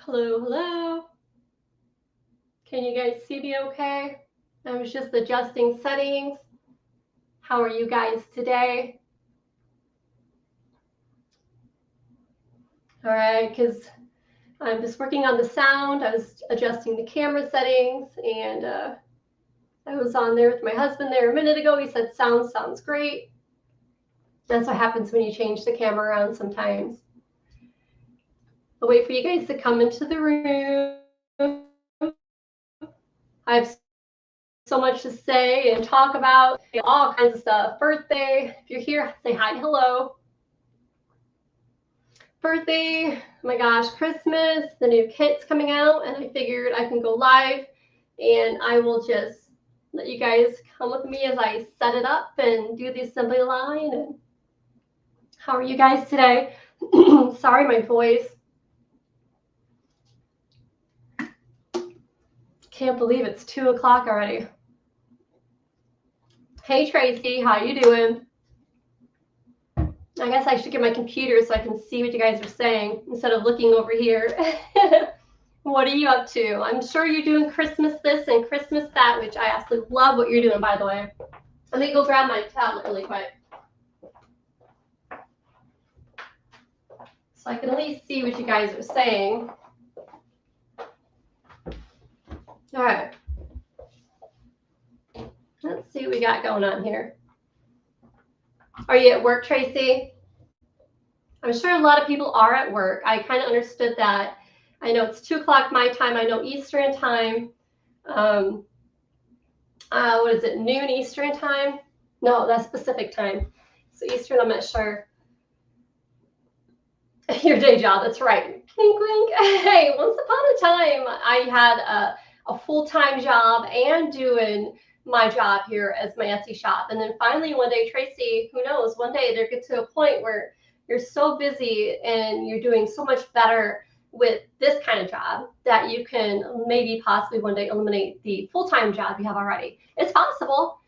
Hello, hello. Can you guys see me okay? I was just adjusting settings. How are you guys today? All right, because I'm just working on the sound. I was adjusting the camera settings, and I was on there with my husband there a minute ago. He said sounds great. That's what happens when you change the camera around sometimes. I'll wait for you guys to come into the room. I have so much to say and talk about, all kinds of stuff. Birthday, if you're here, say hi and hello. Birthday, oh my gosh, Christmas, the new kit's coming out, and I figured I can go live and I will just let you guys come with me as I set it up and do the assembly line. And how are you guys today? Sorry, my voice. Can't believe it's 2 o'clock already. Hey Tracy, how you doing? I guess I should get my computer so I can see what you guys are saying instead of looking over here. What are you up to? I'm sure you're doing Christmas this and Christmas that, which I absolutely love what you're doing, by the way. Let me go grab my tablet really quick, so I can at least see what you guys are saying. All right. Let's see what we got going on here. Are you at work, Tracy? I'm sure a lot of people are at work. I kind of understood that. I know it's 2 o'clock my time. I know Eastern time. What is it, noon Eastern time? No, that's Pacific time. So Eastern, I'm not sure. Your day job, that's right. Clink, clink. Hey, once upon a time, I had a full-time job and doing my job here as my Etsy shop. And then finally one day, Tracy, who knows, one day there gets to a point where you're so busy and you're doing so much better with this kind of job that you can maybe possibly one day eliminate the full-time job you have already. It's possible.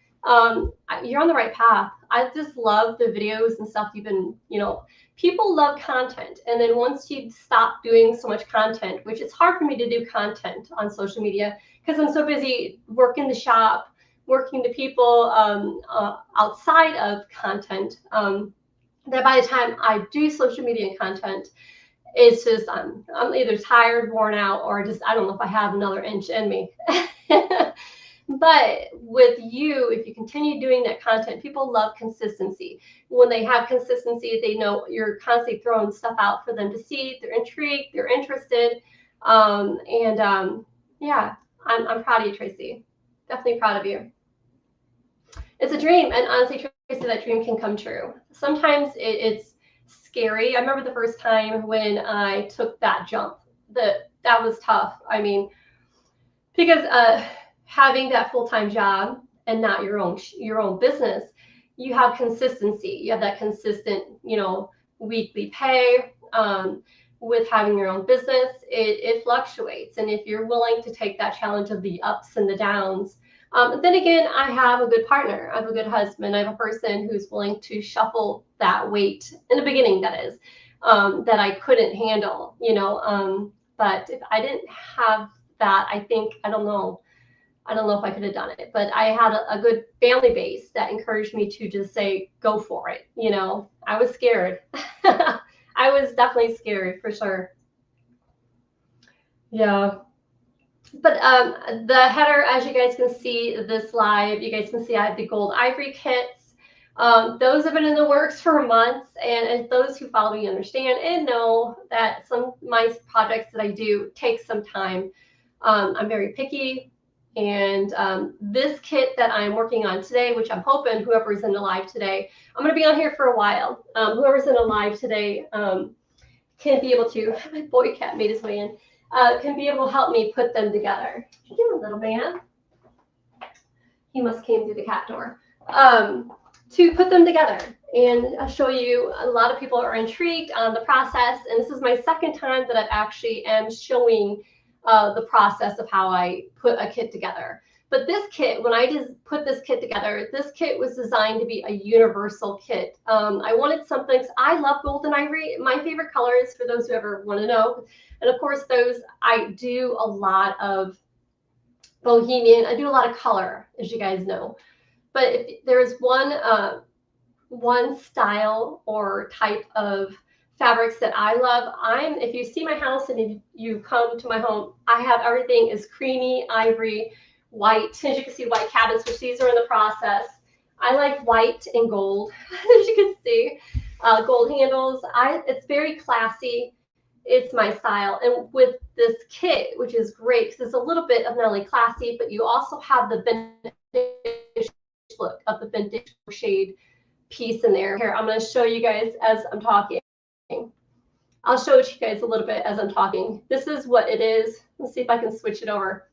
You're on the right path. I just love the videos and stuff you've been, people love content. And then once you stop doing so much content, which it's hard for me to do content on social media because I'm so busy working the shop, working to people outside of content, that by the time I do social media content, it's just I'm either tired, worn out, or just I don't know if I have another inch in me. But with you, if you continue doing that content, people love consistency. When they have consistency, they know you're constantly throwing stuff out for them to see. They're intrigued, they're interested. Yeah, I'm proud of you, Tracy. Definitely proud of you. It's a dream, and honestly, Tracy, that dream can come true. Sometimes it's scary. I remember the first time when I took that jump. That was tough. I mean, because having that full-time job and not your own business, you have consistency. You have that consistent, weekly pay. With having your own business, it fluctuates. And if you're willing to take that challenge of the ups and the downs, then again, I have a good partner. I have a good husband. I have a person who's willing to shuffle that weight in the beginning, that is, that I couldn't handle, but if I didn't have that, I don't know if I could have done it, but I had a good family base that encouraged me to just say, go for it. I was scared. I was definitely scared for sure. Yeah. But the header, as you guys can see this live, you guys can see I have the gold ivory kits. Those have been in the works for months, and as those who follow me understand and know that some of my projects that I do take some time. I'm very picky, and this kit that I'm working on today, which I'm hoping whoever's in the live today, I'm going to be on here for a while. Whoever's in the live today can be able to, my boy cat made his way in, can be able to help me put them together. What you doing, little man? He must came through the cat door. To put them together. And I'll show you, a lot of people are intrigued on the process. And this is my second time that I actually am showing the process of how I put a kit together. But this kit, when I just put this kit together, this kit was designed to be a universal kit. I wanted something, I love gold and ivory. My favorite colors, for those who ever want to know. And of course, those, I do a lot of bohemian. I do a lot of color, as you guys know. But if there's one style or type of fabrics that I love, if you see my house and if you come to my home, I have everything is creamy, ivory, white. As you can see, white cabinets, which these are in the process. I like white and gold, as you can see. Gold handles. It's very classy. It's my style. And with this kit, which is great because it's a little bit of not only classy, but you also have the vintage look of the vintage shade piece in there. Here, I'm going to show you guys as I'm talking. I'll show it to you guys a little bit as I'm talking. This is what it is. Let's see if I can switch it over.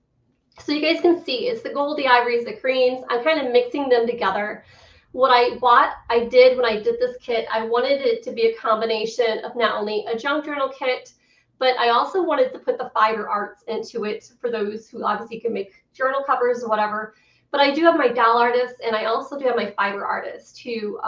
So you guys can see it's the gold, the ivories, the creams. I'm kind of mixing them together. What I did when I did this kit, I wanted it to be a combination of not only a junk journal kit, but I also wanted to put the fiber arts into it for those who obviously can make journal covers or whatever. But I do have my doll artists, and I also do have my fiber artists who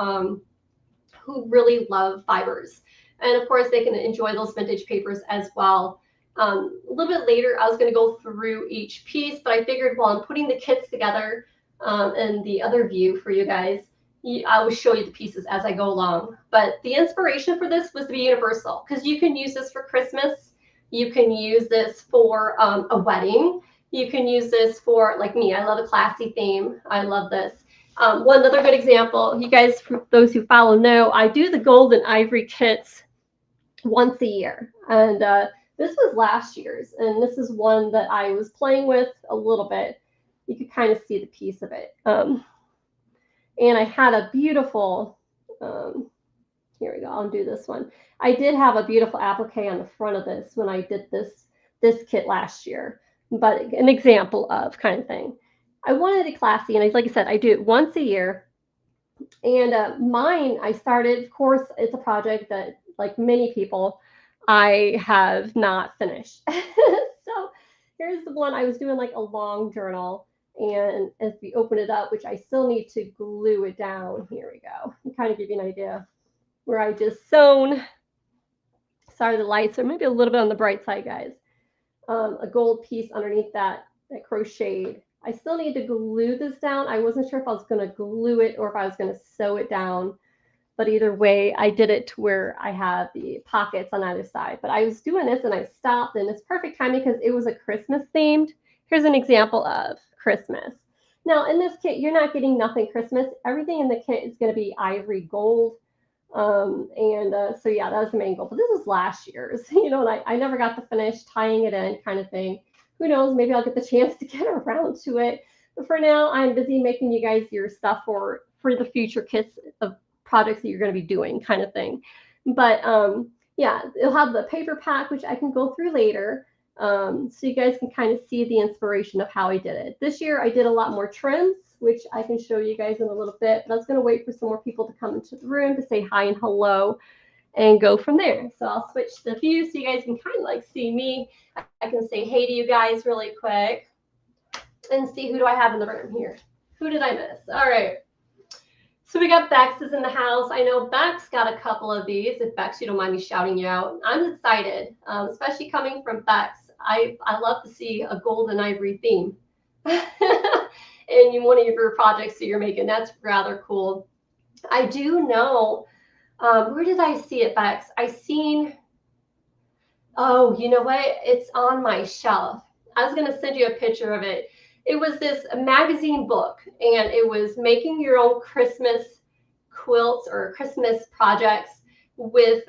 really love fibers. And of course, they can enjoy those vintage papers as well. A little bit later, I was going to go through each piece, but I figured while I'm putting the kits together and the other view for you guys, I will show you the pieces as I go along. But the inspiration for this was to be universal, because you can use this for Christmas. You can use this for a wedding. You can use this for, like me, I love a classy theme. I love this. One other good example, you guys, for those who follow know, I do the gold and ivory kits once a year. And this was last year's, and this is one that I was playing with a little bit. You could kind of see the piece of it. And I had a beautiful, here we go, I'll do this one. I did have a beautiful applique on the front of this when I did this kit last year, but an example of kind of thing. I wanted it classy, and like I said, I do it once a year. And mine, I started, of course, it's a project that, like many people, I have not finished. So here's the one I was doing, like a long journal. And as we open it up, which I still need to glue it down, here we go. And kind of give you an idea where I just sewn. Sorry, the lights are maybe a little bit on the bright side, guys. A gold piece underneath that crocheted. I still need to glue this down. I wasn't sure if I was going to glue it or if I was going to sew it down. But either way, I did it to where I have the pockets on either side. But I was doing this and I stopped, and it's perfect timing because it was a Christmas themed. Here's an example of Christmas. Now, in this kit, you're not getting nothing Christmas. Everything in the kit is going to be ivory gold. So yeah, that was the main goal. But this was last year's, and I never got to finish tying it in, kind of thing. Who knows? Maybe I'll get the chance to get around to it. But for now, I'm busy making you guys your stuff for the future kits of projects that you're going to be doing, kind of thing. But yeah, it'll have the paper pack, which I can go through later. So you guys can kind of see the inspiration of how I did it. This year I did a lot more trims, which I can show you guys in a little bit, but I was going to wait for some more people to come into the room to say hi and hello and go from there. So I'll switch the view so you guys can kind of like see me. I can say hey to you guys really quick and see who do I have in the room here. Who did I miss? All right. So we got Bex is in the house. I know Bex got a couple of these. If Bex, you don't mind me shouting you out. I'm excited, especially coming from Bex. I love to see a gold and ivory theme in one of your projects that you're making. That's rather cool. I do know, where did I see it, Bex? Oh, you know what? It's on my shelf. I was going to send you a picture of it. It was this magazine book, and it was making your own Christmas quilts or Christmas projects with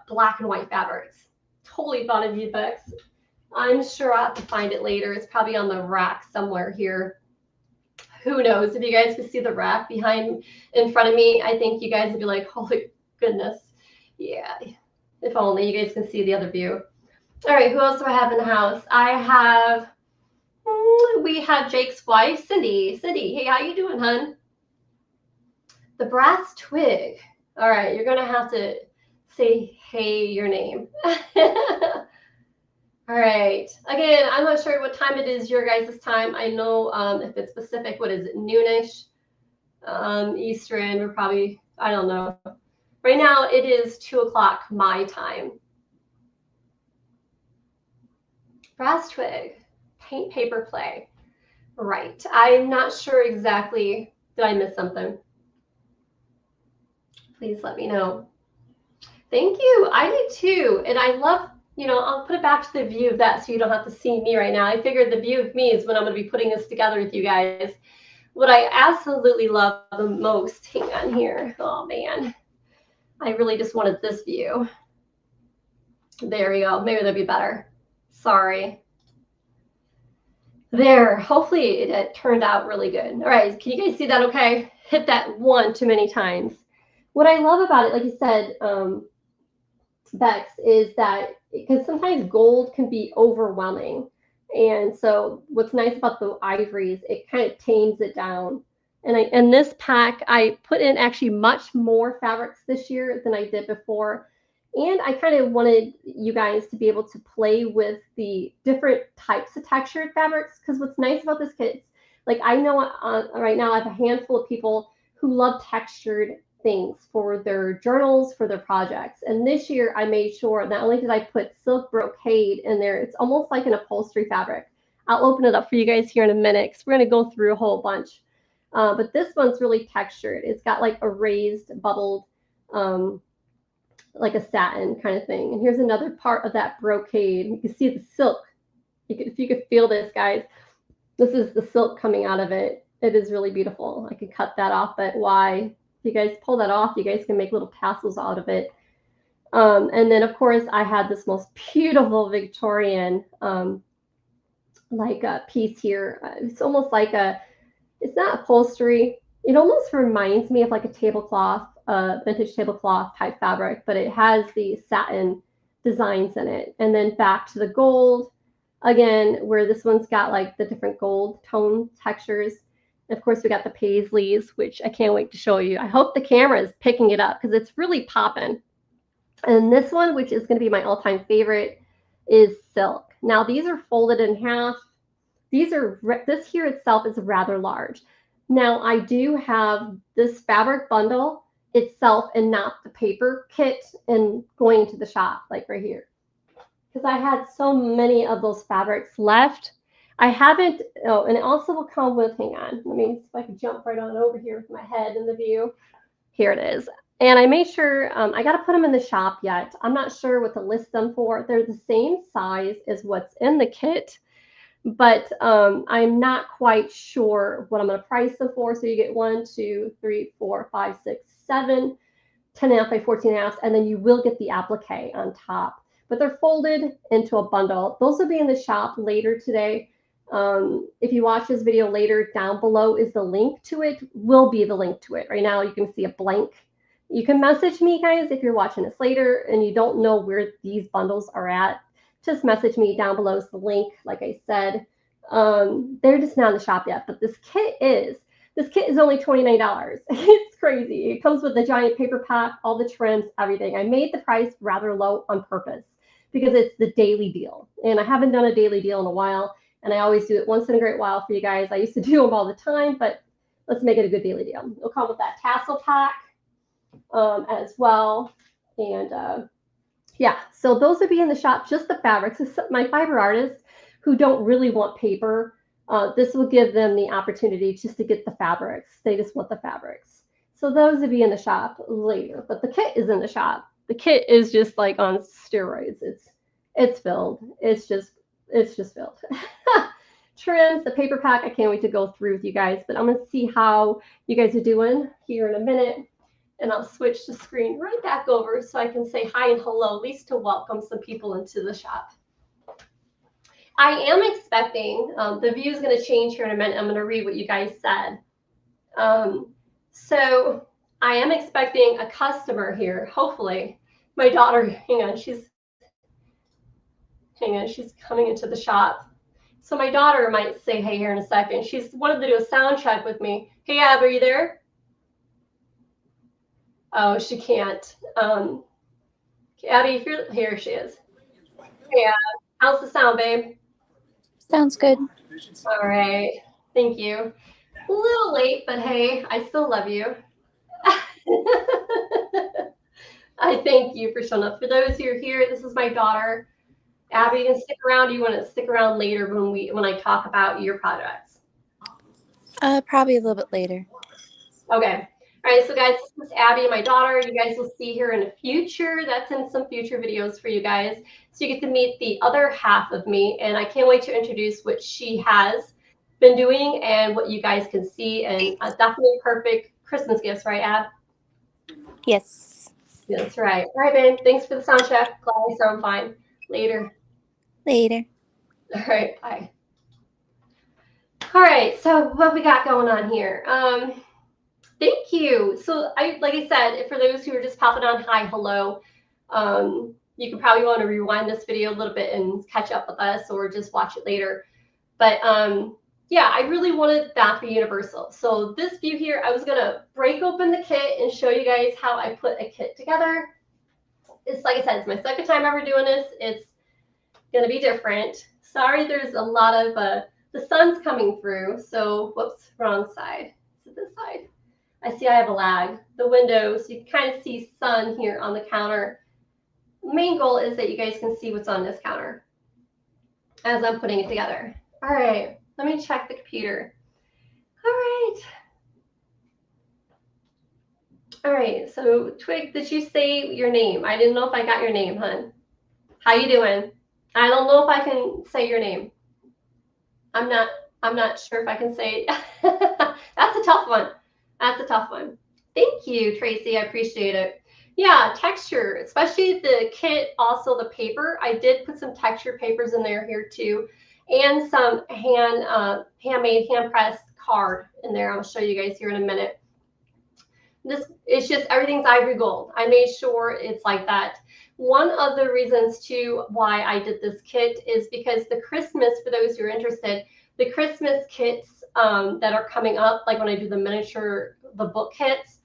black and white fabrics. Totally thought of you, Bex. I'm sure I'll have to find it later. It's probably on the rack somewhere here. Who knows? If you guys could see the rack in front of me, I think you guys would be like, holy goodness. Yeah, if only you guys can see the other view. All right, who else do I have in the house? We have Jake's wife, Cindy. Cindy, hey, how you doing, hun? The brass twig. All right, you're going to have to say, hey, your name. All right. Again, I'm not sure what time it is your guys' time. I know if it's Pacific, what is it, noonish? Eastern, we're probably, I don't know. Right now it is 2 o'clock my time. Brass twig, paint paper play. Right. I'm not sure exactly. Did I miss something? Please let me know. Thank you. I did too. And I love, I'll put it back to the view of that so you don't have to see me right now. I figured the view of me is when I'm going to be putting this together with you guys. What I absolutely love the most, hang on here. Oh man, I really just wanted this view. There we go. Maybe that'll be better. Sorry. There, hopefully it turned out really good. All right, can you guys see that okay? Hit that one too many times. What I love about it, like you said, Bex, is that because sometimes gold can be overwhelming. And so what's nice about the ivories, it kind of tames it down. And in this pack, I put in actually much more fabrics this year than I did before. And I kind of wanted you guys to be able to play with the different types of textured fabrics. Because what's nice about this kit, like I know right now I have a handful of people who love textured things for their journals, for their projects. And this year I made sure not only did I put silk brocade in there, it's almost like an upholstery fabric. I'll open it up for you guys here in a minute because we're going to go through a whole bunch. But this one's really textured. It's got like a raised, bubbled, like a satin kind of thing. And here's another part of that brocade. You can see the silk. If you could feel this, guys, this is the silk coming out of it. It is really beautiful. I could cut that off, but why? If you guys pull that off, you guys can make little tassels out of it. And then, of course, I had this most beautiful Victorian like a piece here. It's almost like it's not upholstery. It almost reminds me of like a tablecloth, vintage tablecloth type fabric, but it has the satin designs in it. And then back to the gold again, where this one's got like the different gold tone textures. And of course, we got the paisleys, which I can't wait to show you. I hope the camera is picking it up because it's really popping. And this one, which is going to be my all-time favorite, is silk. Now, these are folded in half. This here itself is rather large. Now, I do have this fabric bundle itself and not the paper kit and going to the shop, like right here. Because I had so many of those fabrics left. I haven't, oh, and it also will come with, hang on, let me see if I can jump right on over here with my head in the view. Here it is. And I made sure, I got to put them in the shop yet. I'm not sure what to list them for. They're the same size as what's in the kit, but I'm not quite sure what I'm going to price them for. So you get 1, 2, 3, 4, 5, 6, 7, 10.5 by 14.5, and then you will get the applique on top. But they're folded into a bundle. Those will be in the shop later today. If you watch this video later, down below is the link to it, will be the link to it. Right now you can see a blank. You can message me, guys, if you're watching this later and you don't know where these bundles are at. Just message me. Down below is the link, like I said. They're just not in the shop yet, but this kit is only $29. It's crazy. It comes with the giant paper pack, all the trims, everything. I made the price rather low on purpose because it's the daily deal. And I haven't done a daily deal in a while. And I always do it once in a great while for you guys. I used to do them all the time, but let's make it a good daily deal. It'll come with that tassel pack as well. And yeah, so those would be in the shop, just the fabrics. My fiber artists who don't really want paper, this will give them the opportunity just to get the fabrics. They just want the fabrics. So those would be in the shop later, but the kit is in the shop. The kit is just like on steroids. It's filled. It's just filled. Trims, the paper pack, I can't wait to go through with you guys, but I'm going to see how you guys are doing here in a minute. And I'll switch the screen right back over so I can say hi and hello, at least to welcome some people into the shop. I am expecting, the view is going to change here in a minute. I'm going to read what you guys said. So I am expecting a customer here, hopefully. My daughter, hang on, she's coming into the shop. So my daughter might say hey here in a second. She's wanted to do a sound check with me. Hey, Ab, are you there? Oh, she can't. Abby, if you're here, she is. Yeah. How's the sound, babe? Sounds good. All right. Thank you. A little late, but hey, I still love you. I thank you for showing up. For those who are here, this is my daughter. Abby, you can stick around. You want to stick around later when I talk about your projects? Probably a little bit later. Okay. All right, so guys, this is Abby, my daughter. You guys will see her in the future. That's in some future videos for you guys. So you get to meet the other half of me, and I can't wait to introduce what she has been doing and what you guys can see. And definitely perfect Christmas gifts, right, Ab? Yes. That's right. All right, babe. Thanks for the sound check. Glad I sound fine. Later. Later. All right, bye. All right, so what we got going on here? Thank you. So like I said, for those who are just popping on, hi, hello. You could probably want to rewind this video a little bit and catch up with us or just watch it later. But yeah, I really wanted that for Universal. So this view here, I was gonna break open the kit and show you guys how I put a kit together. It's like I said, it's my second time ever doing this. It's gonna be different. Sorry, there's a lot of the sun's coming through. So whoops, wrong side. Is it this side? I see I have a lag. The window, so you can kind of see sun here on the counter. The main goal is that you guys can see what's on this counter as I'm putting it together. All right, let me check the computer. All right. All right, so Twig, did you say your name? I didn't know if I got your name, hun. How you doing? I don't know if I can say your name. I'm not sure if I can say it. That's a tough one. That's a tough one. Thank you, Tracy. I appreciate it. Yeah, texture, especially the kit, also the paper. I did put some texture papers in there here too, and some handmade, hand-pressed card in there. I'll show you guys here in a minute. This it's just everything's ivory gold. I made sure it's like that. One of the reasons too why I did this kit is because the Christmas, for those who are interested, the Christmas kits that are coming up, like when I do the miniature, the book kits,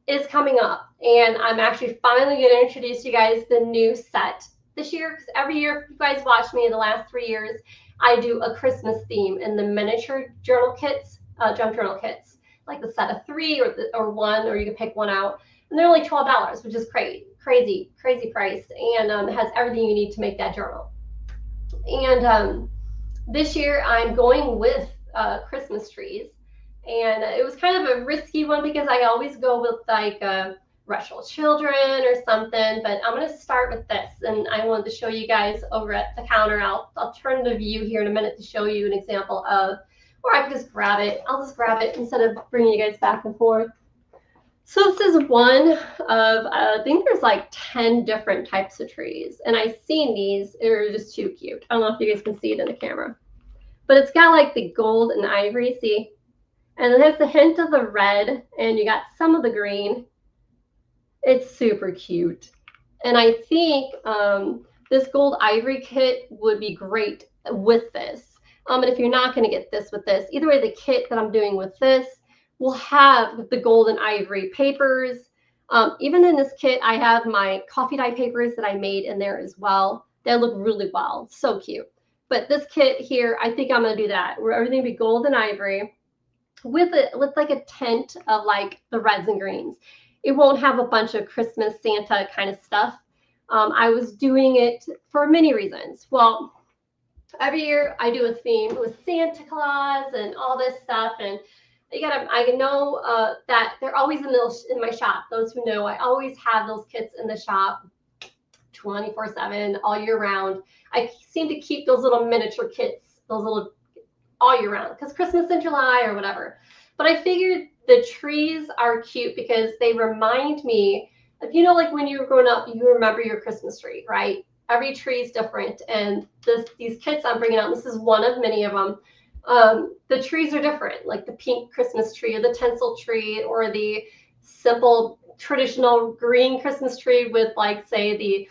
is coming up. And I'm actually finally going to introduce you guys the new set this year. Because every year, if you guys watch me in the last 3 years, I do a Christmas theme in the miniature journal kits, junk journal kits, like the set of 3 or 1, or you can pick one out. And they're only $12, which is crazy price. And it has everything you need to make that journal. And this year I'm going with Christmas trees. And it was kind of a risky one because I always go with like Russell Children or something, but I'm going to start with this. And I wanted to show you guys over at the counter. I'll turn the view here in a minute to show you an example of, or I can just grab it. I'll just grab it instead of bringing you guys back and forth. So this is one of, I think there's like 10 different types of trees. And I've seen these, they're just too cute. I don't know if you guys can see it in the camera. But it's got like the gold and ivory, see? And it has the hint of the red, and you got some of the green. It's super cute. And I think this gold ivory kit would be great with this. And if you're not going to get this with this, either way, the kit that I'm doing with this will have the gold and ivory papers. Even in this kit, I have my coffee dye papers that I made in there as well. They look really well. So cute. But this kit here, I think I'm going to do that, where everything will be gold and ivory with like a tint of like the reds and greens. It won't have a bunch of Christmas Santa kind of stuff. I was doing it for many reasons. Well, every year I do a theme with Santa Claus and all this stuff, and I know that they're always in my shop. Those who know, I always have those kits in the shop 24/7 all year round. I seem to keep those little miniature kits, those little all year round, because Christmas in July or whatever. But I figured the trees are cute because they remind me of, you know, like when you were growing up, you remember your Christmas tree, right? Every tree is different. And these kits I'm bringing out, this is one of many of them. The trees are different, like the pink Christmas tree or the tinsel tree or the simple traditional green Christmas tree with, like, say, the,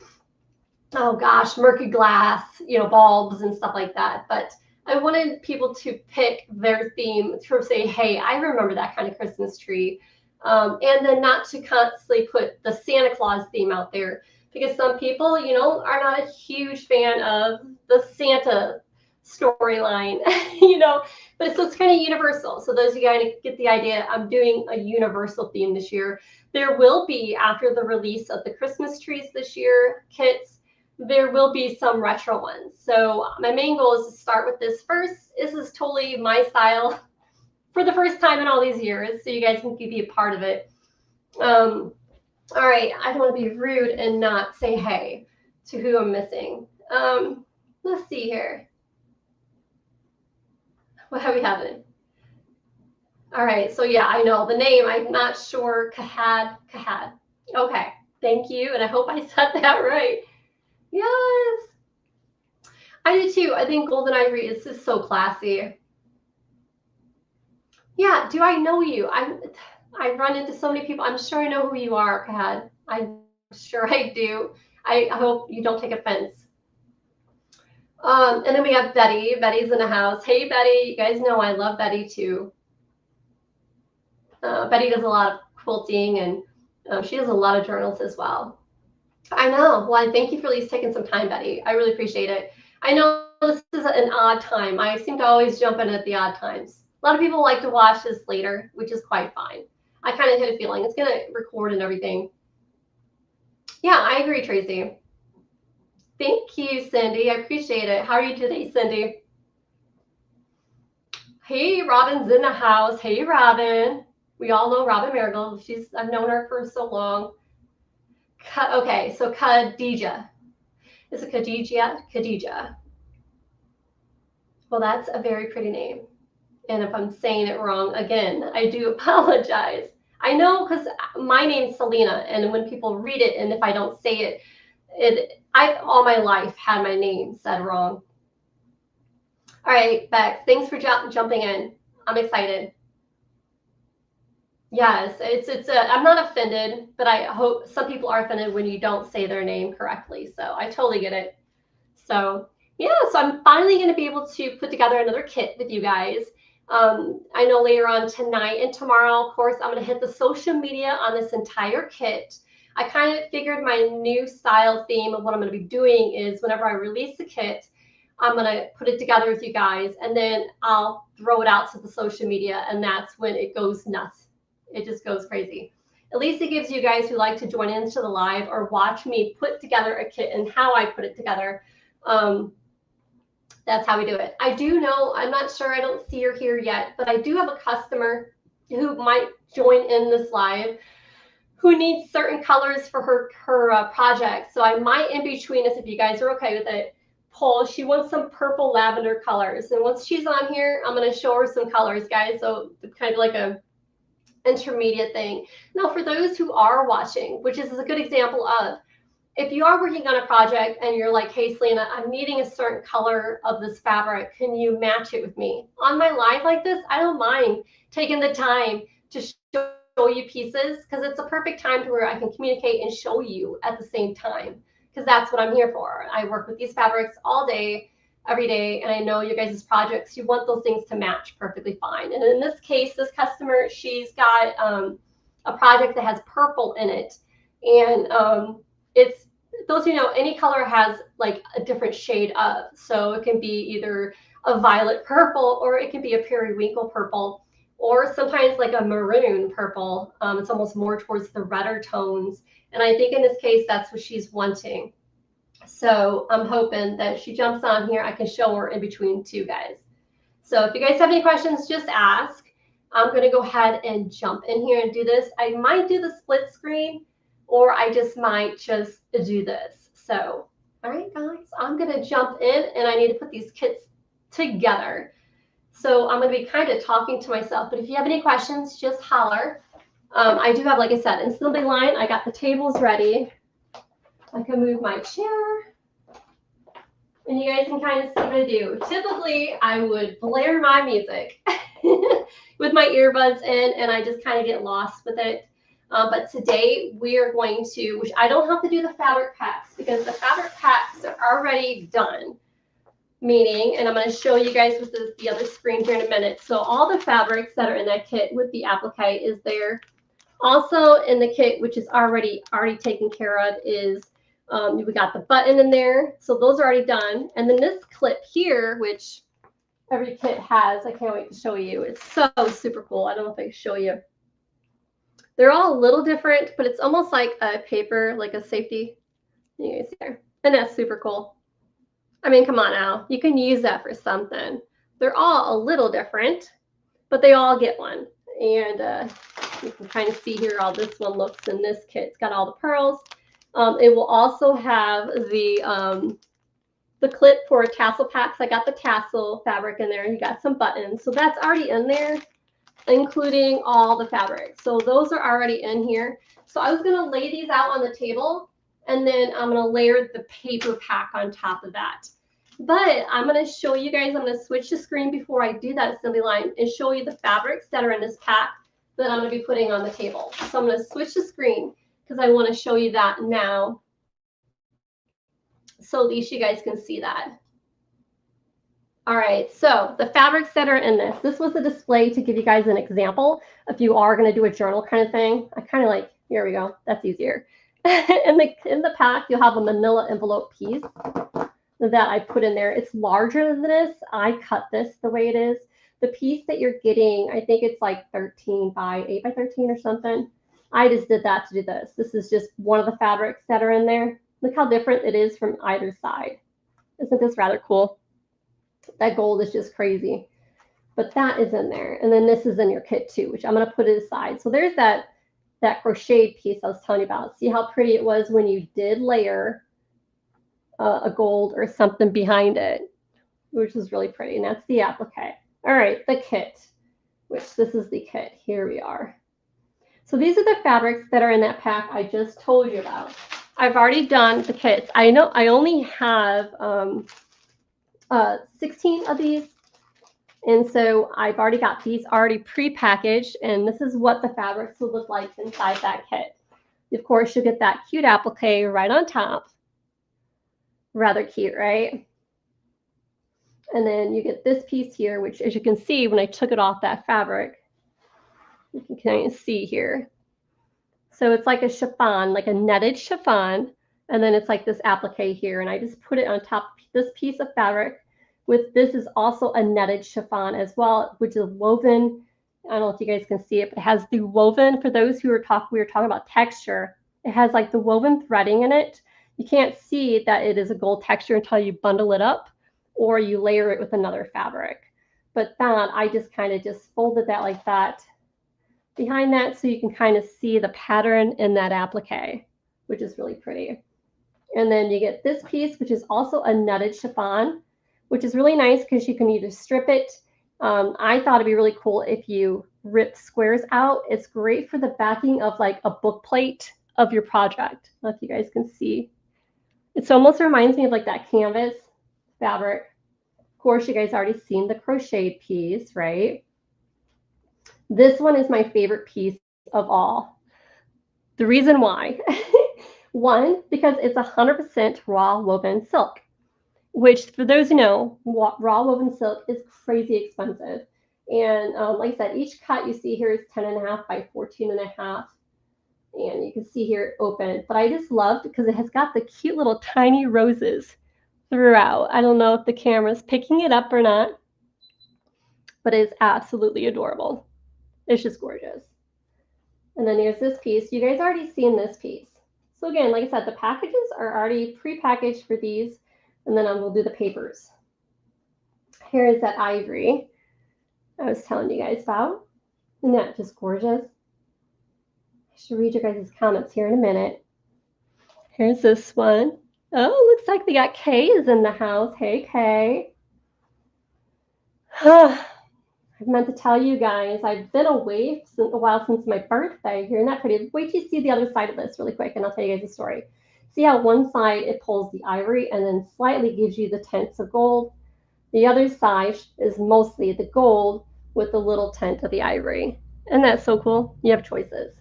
oh gosh, murky glass, you know, bulbs and stuff like that. But I wanted people to pick their theme to say, hey, I remember that kind of Christmas tree. And then not to constantly put the Santa Claus theme out there. because some people, you know, are not a huge fan of the Santa storyline, you know, but so it's kind of universal. So those of you guys get the idea, I'm doing a universal theme this year. There will be, after the release of the Christmas trees this year, kits, there will be some retro ones. So my main goal is to start with this first. This is totally my style for the first time in all these years, so you guys can be a part of it. All right, I don't want to be rude and not say hey to who I'm missing. Let's see here. What have we having? All right, so yeah, I know the name. I'm not sure. Kahad. Okay, thank you, and I hope I said that right. Yes, I do too. I think Golden Ivory is just so classy. Yeah, do I know you? I run into so many people. I'm sure I know who you are, Kahad. I'm sure I do. I hope you don't take offense. And then we have Betty. Betty's in the house. Hey, Betty. You guys know I love Betty too. Betty does a lot of quilting, and she does a lot of journals as well. I know. Well, I thank you for at least taking some time, Betty. I really appreciate it. I know this is an odd time. I seem to always jump in at the odd times. A lot of people like to watch this later, which is quite fine. I kind of had a feeling it's going to record and everything. Yeah, I agree, Tracy. Thank you, Cindy. I appreciate it. How are you today, Cindy? Hey, Robin's in the house. Hey, Robin. We all know Robin Marigold. I've known her for so long. Okay, so Khadija. Is it Khadija? Khadija. Well, that's a very pretty name. And if I'm saying it wrong, again, I do apologize. I know, because my name's Salena, and when people read it, and if I don't say it, I've all my life had my name said wrong. All right, Bex, thanks for jumping in. I'm excited. Yes, I'm not offended, but I hope some people are offended when you don't say their name correctly. So I totally get it. So yeah, so I'm finally going to be able to put together another kit with you guys. I know later on tonight and tomorrow, of course, I'm going to hit the social media on this entire kit. I kind of figured my new style theme of what I'm going to be doing is whenever I release the kit, I'm going to put it together with you guys, and then I'll throw it out to the social media, and that's when it goes nuts. It just goes crazy. At least it gives you guys who like to join into the live or watch me put together a kit and how I put it together. That's how we do it. I do know, I'm not sure, I don't see her here yet, but I do have a customer who might join in this live who needs certain colors for her project. So I might, in between us, if you guys are okay with it, pull. She wants some purple lavender colors. And once she's on here, I'm going to show her some colors, guys. So it's kind of like a intermediate thing. Now, for those who are watching, which is a good example of, if you are working on a project and you're like, hey, Salena, I'm needing a certain color of this fabric. Can you match it with me? On my live like this, I don't mind taking the time to show you pieces, because it's a perfect time to where I can communicate and show you at the same time, because that's what I'm here for. I work with these fabrics all day, every day, and I know you guys' projects, you want those things to match perfectly fine. And in this case, this customer, she's got a project that has purple in it, and it's, those who know, any color has like a different shade of, so it can be either a violet purple, or it can be a periwinkle purple, or sometimes like a maroon purple. It's almost more towards the redder tones, and I think in this case that's what she's wanting. So I'm hoping that she jumps on here, I can show her in between two guys. So if you guys have any questions, just ask. I'm going to go ahead and jump in here and do this. I might do the split screen, or I just might just do this. So, all right, guys, I'm going to jump in, and I need to put these kits together. So I'm going to be kind of talking to myself, but if you have any questions, just holler. I do have, like I said, in assembly line, I got the tables ready. I can move my chair, and you guys can kind of see what I do. Typically, I would blare my music with my earbuds in, and I just kind of get lost with it. But today we are going to, which I don't have to do the fabric packs, because the fabric packs are already done. Meaning, and I'm going to show you guys with the other screen here in a minute. So all the fabrics that are in that kit with the applique is there. Also in the kit, which is already taken care of, is We got the button in there. So those are already done. And then this clip here, which every kit has, I can't wait to show you. It's so super cool. I don't know if I can show you. They're all a little different, but it's almost like a paper, like a safety. You guys see there. And that's super cool. I mean, come on now. You can use that for something. They're all a little different, but they all get one. And you can kind of see here how this one looks in this kit. It's got all the pearls. It will also have the clip for tassel packs. I got the tassel fabric in there. You got some buttons. So that's already in there, including all the fabric. So those are already in here. So I was going to lay these out on the table, and then I'm going to layer the paper pack on top of that. But I'm going to show you guys, I'm going to switch the screen before I do that assembly line and show you the fabrics that are in this pack that I'm going to be putting on the table. So I'm going to switch the screen because I want to show you that now, so at least you guys can see that. All right, so the fabrics that are in this was a display to give you guys an example if you are going to do a journal kind of thing. I kind of like, here we go, that's easier. in the pack, you'll have a manila envelope piece that I put in there. It's larger than this. I cut this the way it is. The piece that you're getting, I think it's like 13 by 8 by 13 or something. I just did that to do this. This is just one of the fabrics that are in there. Look how different it is from either side. Isn't this rather cool? That gold is just crazy. But that is in there. And then this is in your kit too, which I'm going to put it aside. So there's that crocheted piece I was telling you about. See how pretty it was when you did layer a gold or something behind it, which is really pretty. And that's the applique. All right, the kit, which this is the kit. Here we are. So these are the fabrics that are in that pack I just told you about. I've already done the kits. I know I only have 16 of these. And so I've already got these already pre-packaged, and this is what the fabrics will look like inside that kit. Of course, you'll get that cute applique right on top. Rather cute, right? And then you get this piece here, which, as you can see, when I took it off that fabric, you can kind of see here. So it's like a chiffon, like a netted chiffon, and then it's like this applique here, and I just put it on top of this piece of fabric. With this is also a netted chiffon as well, which is woven. I don't know if you guys can see it, but it has the woven. For those who we were talking about texture, it has like the woven threading in it. You can't see that it is a gold texture until you bundle it up or you layer it with another fabric. But that, I just kind of just folded that like that behind that so you can kind of see the pattern in that applique, which is really pretty. And then you get this piece, which is also a netted chiffon, which is really nice because you can either strip it. I thought it'd be really cool if you rip squares out. It's great for the backing of like a book plate of your project. I don't know if you guys can see. It almost reminds me of like that canvas fabric. Of course, you guys already seen the crocheted piece, right? This one is my favorite piece of all. The reason why, one, because it's 100% raw woven silk, which for those who know, raw woven silk is crazy expensive. And like I said, each cut you see here is 10.5 by 14.5. And you can see here open, but I just loved because it has got the cute little tiny roses throughout. I don't know if the camera's picking it up or not, but it is absolutely adorable. It's just gorgeous. And then here's this piece. You guys already seen this piece. So again, like I said, the packages are already pre-packaged for these, and then we'll do the papers. Here is that ivory I was telling you guys about. Isn't that just gorgeous? I should read your guys' comments here in a minute. Here's this one. Oh, looks like we got Kay is in the house. Hey, Kay. I meant to tell you guys, I've been away a while since my birthday. Isn't that pretty? Wait till you see the other side of this really quick, and I'll tell you guys a story. See how one side it pulls the ivory and then slightly gives you the tints of gold. The other side is mostly the gold with the little tint of the ivory. And that's so cool. You have choices.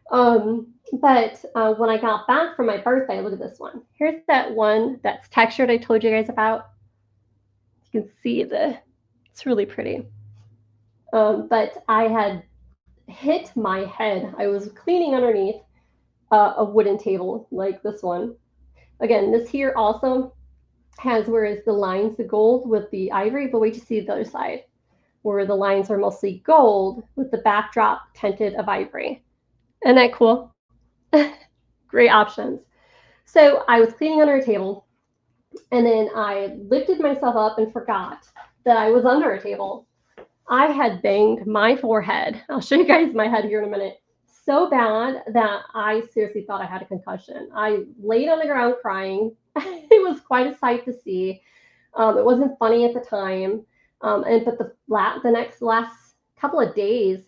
But when I got back from my birthday, look at this one. Here's that one that's textured I told you guys about. You can see it's really pretty. But I had hit my head. I was cleaning underneath a wooden table like this one. Again, this here also has where is the lines, the gold with the ivory, but wait to see the other side where the lines are mostly gold with the backdrop tinted of ivory. Isn't that cool? Great options. So I was cleaning under a table, and then I lifted myself up and forgot that I was under a table. I had banged my forehead. I'll show you guys my head here in a minute. So bad that I seriously thought I had a concussion. I laid on the ground crying. It was quite a sight to see. It wasn't funny at the time. But the last couple of days,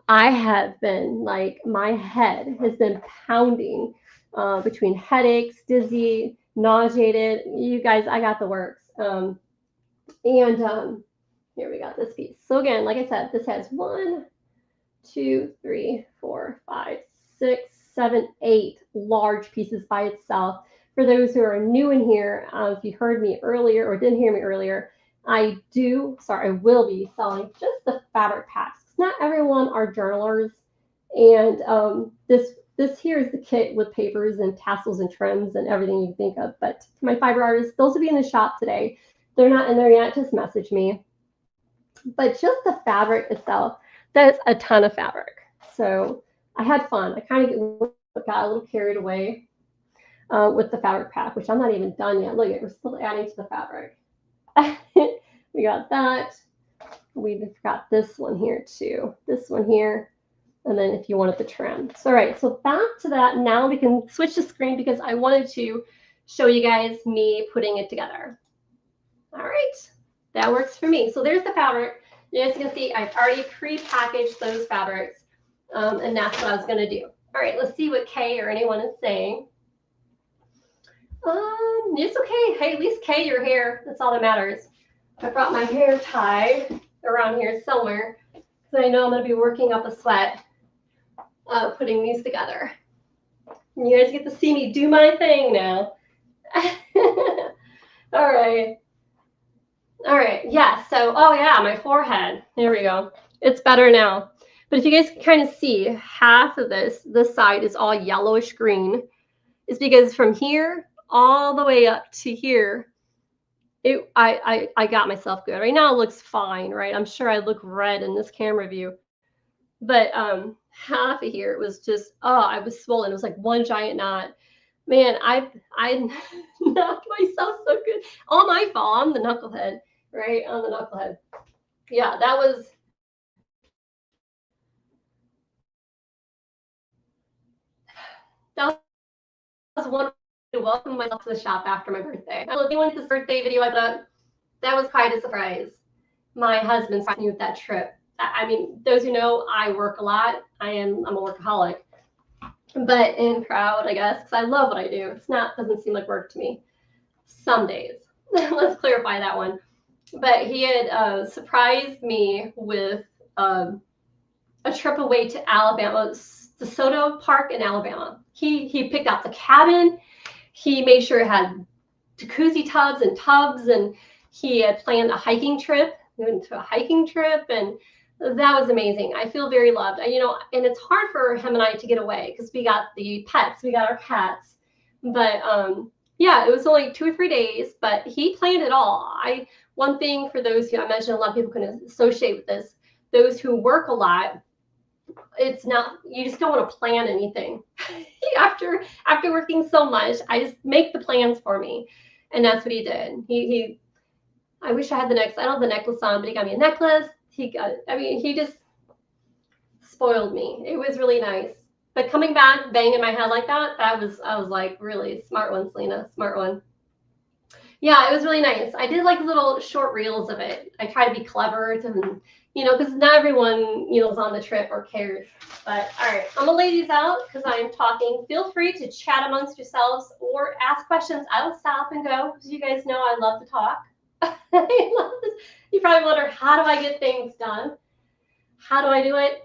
I have been like, my head has been pounding between headaches, dizzy, nauseated. You guys, I got the works. Here we got this piece. So again, like I said, this has 1, 2, 3, 4, 5, 6, 7, 8 large pieces by itself. For those who are new in here, if you heard me earlier or didn't hear me earlier, I will be selling just the fabric packs. Not everyone are journalers, and this here is the kit with papers and tassels and trims and everything you think of. But my fiber artists, those will be in the shop today. They're not in there yet, just message me. But just the fabric itself, that's a ton of fabric. So I had fun. I kind of got a little carried away with the fabric pack, which I'm not even done yet. Look, we're still adding to the fabric. We got that. We got this one here too. This one here. And then if you wanted the trim. So, all right, so back to that. Now we can switch the screen because I wanted to show you guys me putting it together. All right, that works for me. So there's the fabric. As you can see, I've already pre-packaged those fabrics, and that's what I was gonna do. All right, let's see what Kay or anyone is saying. It's okay. Hey, at least Kay, you're here. That's all that matters. I brought my hair tie around here somewhere because I know I'm gonna be working up a sweat putting these together. And you guys get to see me do my thing now. All right. All right, yeah, so, oh yeah, my forehead. There we go. It's better now. But if you guys can kind of see, half of this side is all yellowish green. It's because from here all the way up to here, I got myself good. Right now it looks fine, right? I'm sure I look red in this camera view. But half of here, it was just, I was swollen. It was like one giant knot. Man, I knocked myself so good. All my fault. I'm the knucklehead. Right on the knucklehead. Yeah, that was one way to welcome myself to the shop after my birthday. If you want this birthday video I put up, that was quite a surprise. My husband surprised me with that trip. I mean, those who know, I work a lot. I'm a workaholic, but and proud, I guess, because I love what I do. Doesn't seem like work to me. Some days. Let's clarify that one. But he had surprised me with a trip away to Alabama, DeSoto Park in Alabama. He picked out the cabin. He made sure it had jacuzzi tubs, and he had planned a hiking trip. We went to a hiking trip, and that was amazing. I feel very loved. And it's hard for him and I to get away because we got the pets, we got our cats. But yeah, it was only 2 or 3 days, but he planned it all. One thing for those who, I imagine a lot of people can associate with this, those who work a lot, it's not, you just don't want to plan anything. After working so much, I just make the plans for me. And that's what he did. I wish I had the necklace. I don't have the necklace on, but he got me a necklace. He just spoiled me. It was really nice. But coming back, banging my head like that, I was like, really smart one, Salena, smart one. Yeah, it was really nice. I did like little short reels of it. I try to be clever because not everyone, is on the trip or cares. But all right, I'm gonna lay these out because I'm talking. Feel free to chat amongst yourselves or ask questions. I will stop and go because you guys know I love to talk. I love this. You probably wonder, how do I get things done? How do I do it?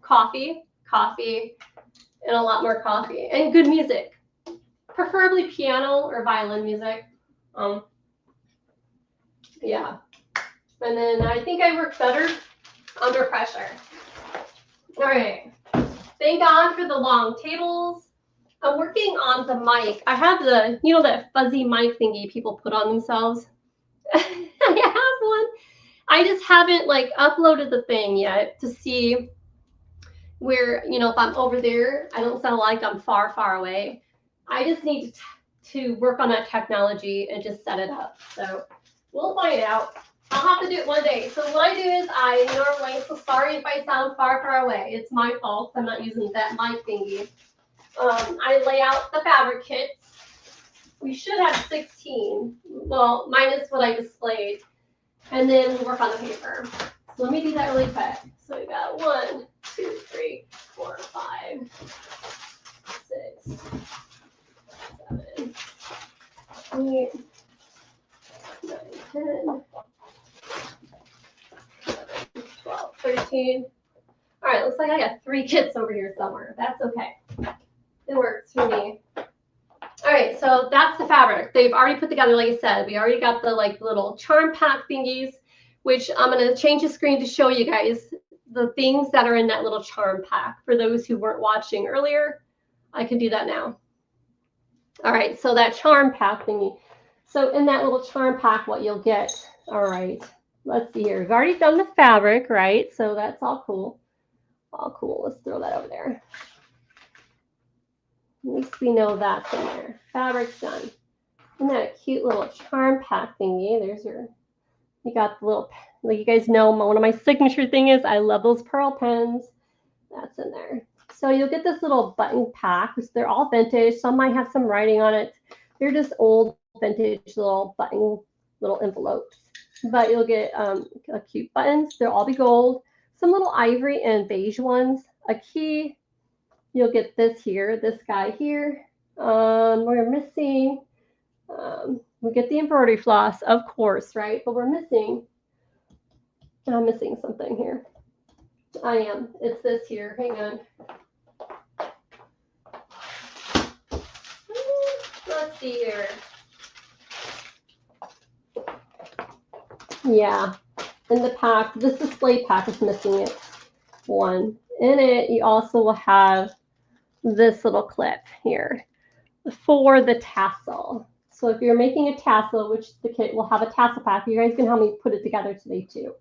Coffee, and a lot more coffee, and good music. Preferably piano or violin music. Yeah. And then I think I work better under pressure. All right. Thank God for the long tables. I'm working on the mic. I have the, you know, that fuzzy mic thingy people put on themselves. I have one. I just haven't like uploaded the thing yet to see where, you know, if I'm over there, I don't sound like I'm far, far away. I just need to work on that technology and just set it up. So we'll find out. I'll have to do it one day. So what I do is I normally, so sorry if I sound far, far away. It's my fault. I'm not using that mic thingy. I lay out the fabric kits. We should have 16. Well, minus what I displayed. And then we'll work on the paper. So let me do that really quick. So we got 1, 2, 3, 4, 5, 6, 7, 8, 9, 10, 11, 12, 13. All right, looks like I got 3 kits over here somewhere. That's okay. It works for me. All right, so that's the fabric. They've already put together, like I said, we already got the like little charm pack thingies, which I'm going to change the screen to show you guys the things that are in that little charm pack. For those who weren't watching earlier, I can do that now. All right, so that charm pack thingy. So in that little charm pack, what you'll get, all right, let's see here. We've already done the fabric, right? So that's all cool. All cool. Let's throw that over there. At least we know that's in there. Fabric's done. Isn't that a cute little charm pack thingy? There's your, you got the little, like you guys know, one of my signature thing is I love those pearl pens. That's in there. So you'll get this little button pack, which they're all vintage. Some might have some writing on it. They're just old vintage little button, little envelopes. But you'll get cute buttons. They'll all be gold. Some little ivory and beige ones. A key. You'll get this here, this guy here. We're missing, we get the embroidery floss, of course, right? But we're missing, I'm missing something here. I am. It's this here. Hang on. Let's see here. Yeah, in the pack, this display pack is missing it. One. In it, you also will have this little clip here for the tassel. So if you're making a tassel, which the kit will have a tassel pack, you guys can help me put it together today too.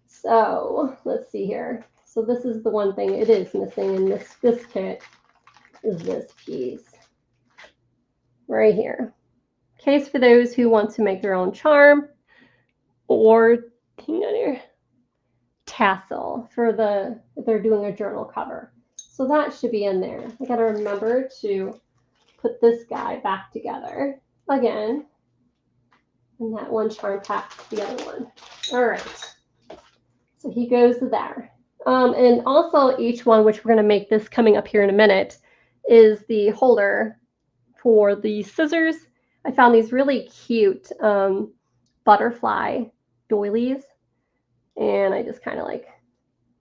So let's see here. So this is the one thing it is missing in this kit is this piece right here. Case for those who want to make their own charm or hang on here, tassel for the, if they're doing a journal cover. So that should be in there. I got to remember to put this guy back together again. And that one charm pack, the other one. All right. So he goes there. And also each one, which we're going to make this coming up here in a minute, is the holder for the scissors. I found these really cute butterfly doilies. And I just kind of like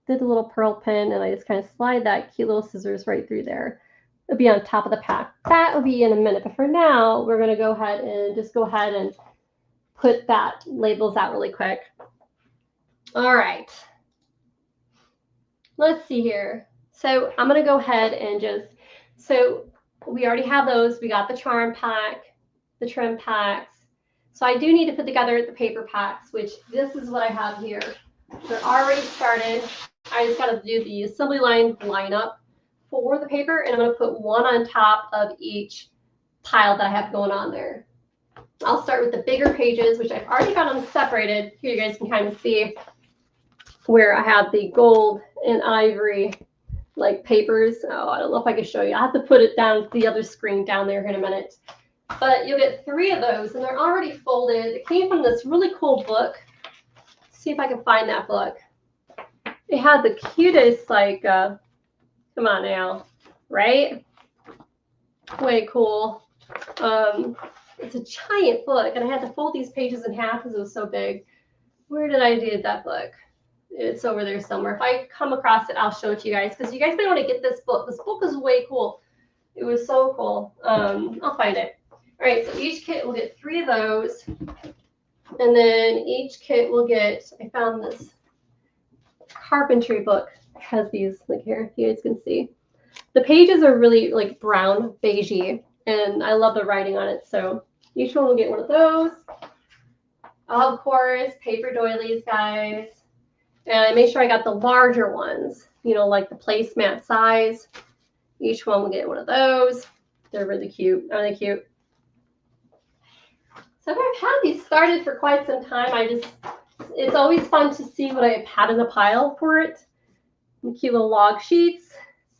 did a little pearl pin and I just kind of slide that cute little scissors right through there. It'll be on top of the pack. That will be in a minute. But for now, we're going to go ahead and put that labels out really quick. All right. Let's see here. So I'm going to go ahead and just, so we already have those. We got the charm pack, the trim packs. So I do need to put together the paper packs, which this is what I have here. They're already started. I just got to do the assembly line lineup for the paper, and I'm going to put one on top of each pile that I have going on there. I'll start with the bigger pages, which I've already got them separated. Here you guys can kind of see where I have the gold and ivory like papers. Oh, I don't know if I can show you. I have to put it down the other screen down there in a minute. But you'll get 3 of those, and they're already folded. It came from this really cool book. Let's see if I can find that book. It had the cutest, like, come on now, right? Way cool. It's a giant book, and I had to fold these pages in half because it was so big. Where did I do that book? It's over there somewhere. If I come across it, I'll show it to you guys because you guys may want to get this book. This book is way cool. It was so cool. I'll find it. All right, so each kit will get 3 of those. And then each kit will get, I found this carpentry book. has these, like here, you guys can see. The pages are really like brown, beigey, and I love the writing on it. So each one will get one of those. Of course, paper doilies, guys. And I made sure I got the larger ones, you know, like the placemat size. Each one will get one of those. They're really cute. Aren't they cute? So I've had these started for quite some time. It's always fun to see what I had in the pile for it. And cute little log sheets.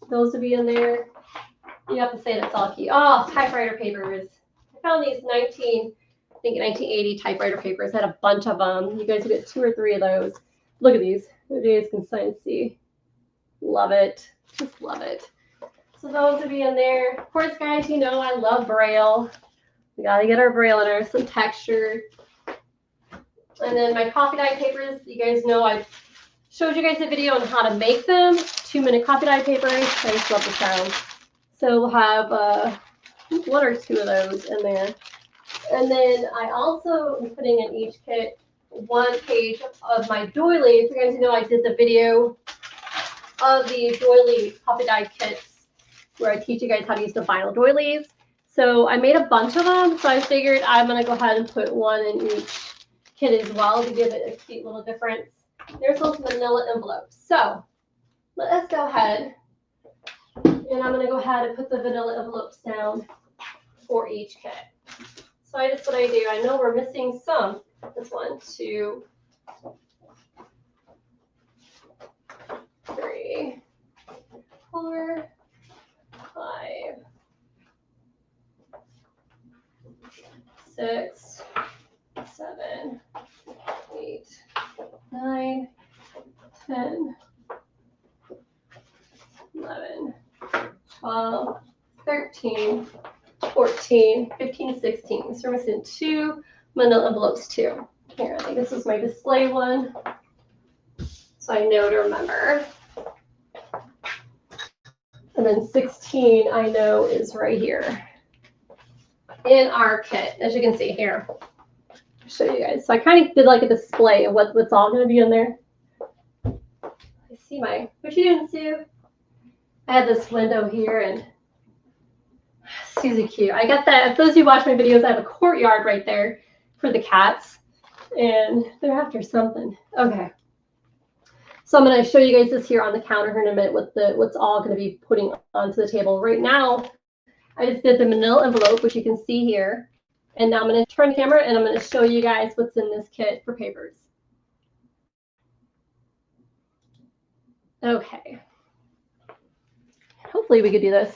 Those will be in there. You have to say that's all cute. Oh, typewriter papers. I found these 1980 typewriter papers. I had a bunch of them. You guys will get 2 or 3 of those. Look at these. You guys can sign and see. Love it. Just love it. So those will be in there. Of course, guys, you know I love Braille. We got to get our Braille in there, some texture. And then my coffee dye papers, you guys know I showed you guys a video on how to make them. 2-minute coffee dye papers. I just love the sound. So we'll have 1 or 2 of those in there. And then I also am putting in each kit 1 page of my doilies. You guys know I did the video of the doily coffee dye kits where I teach you guys how to use the vinyl doilies. So I made a bunch of them, so I figured I'm going to go ahead and put 1 in each kit as well to give it a cute little difference. There's those manila envelopes. So let's go ahead, and I'm going to go ahead and put the vanilla envelopes down for each kit. So that's what I do. I know we're missing some. That's 1, 2, 3, 4, 5, 6, 7, 8, 9, 10, 11, 12, 13, 14, 15, 16. So we're missing 2 manila envelopes too. Here, I think this is my display one. So I know to remember. And then 16 I know is right here in our kit, as you can see here. I'll show you guys. So I kind of did like a display of what's all going to be in there. I see what you doing, Sue? I have this window here, and Sue's cute. I got that. For those of you who watch my videos, I have a courtyard right there for the cats, and they're after something. Okay. So I'm going to show you guys this here on the counter here in a minute what's all going to be putting onto the table. Right now, I just did the manila envelope, which you can see here. And now I'm going to turn the camera and I'm going to show you guys what's in this kit for papers. Okay. Hopefully we could do this.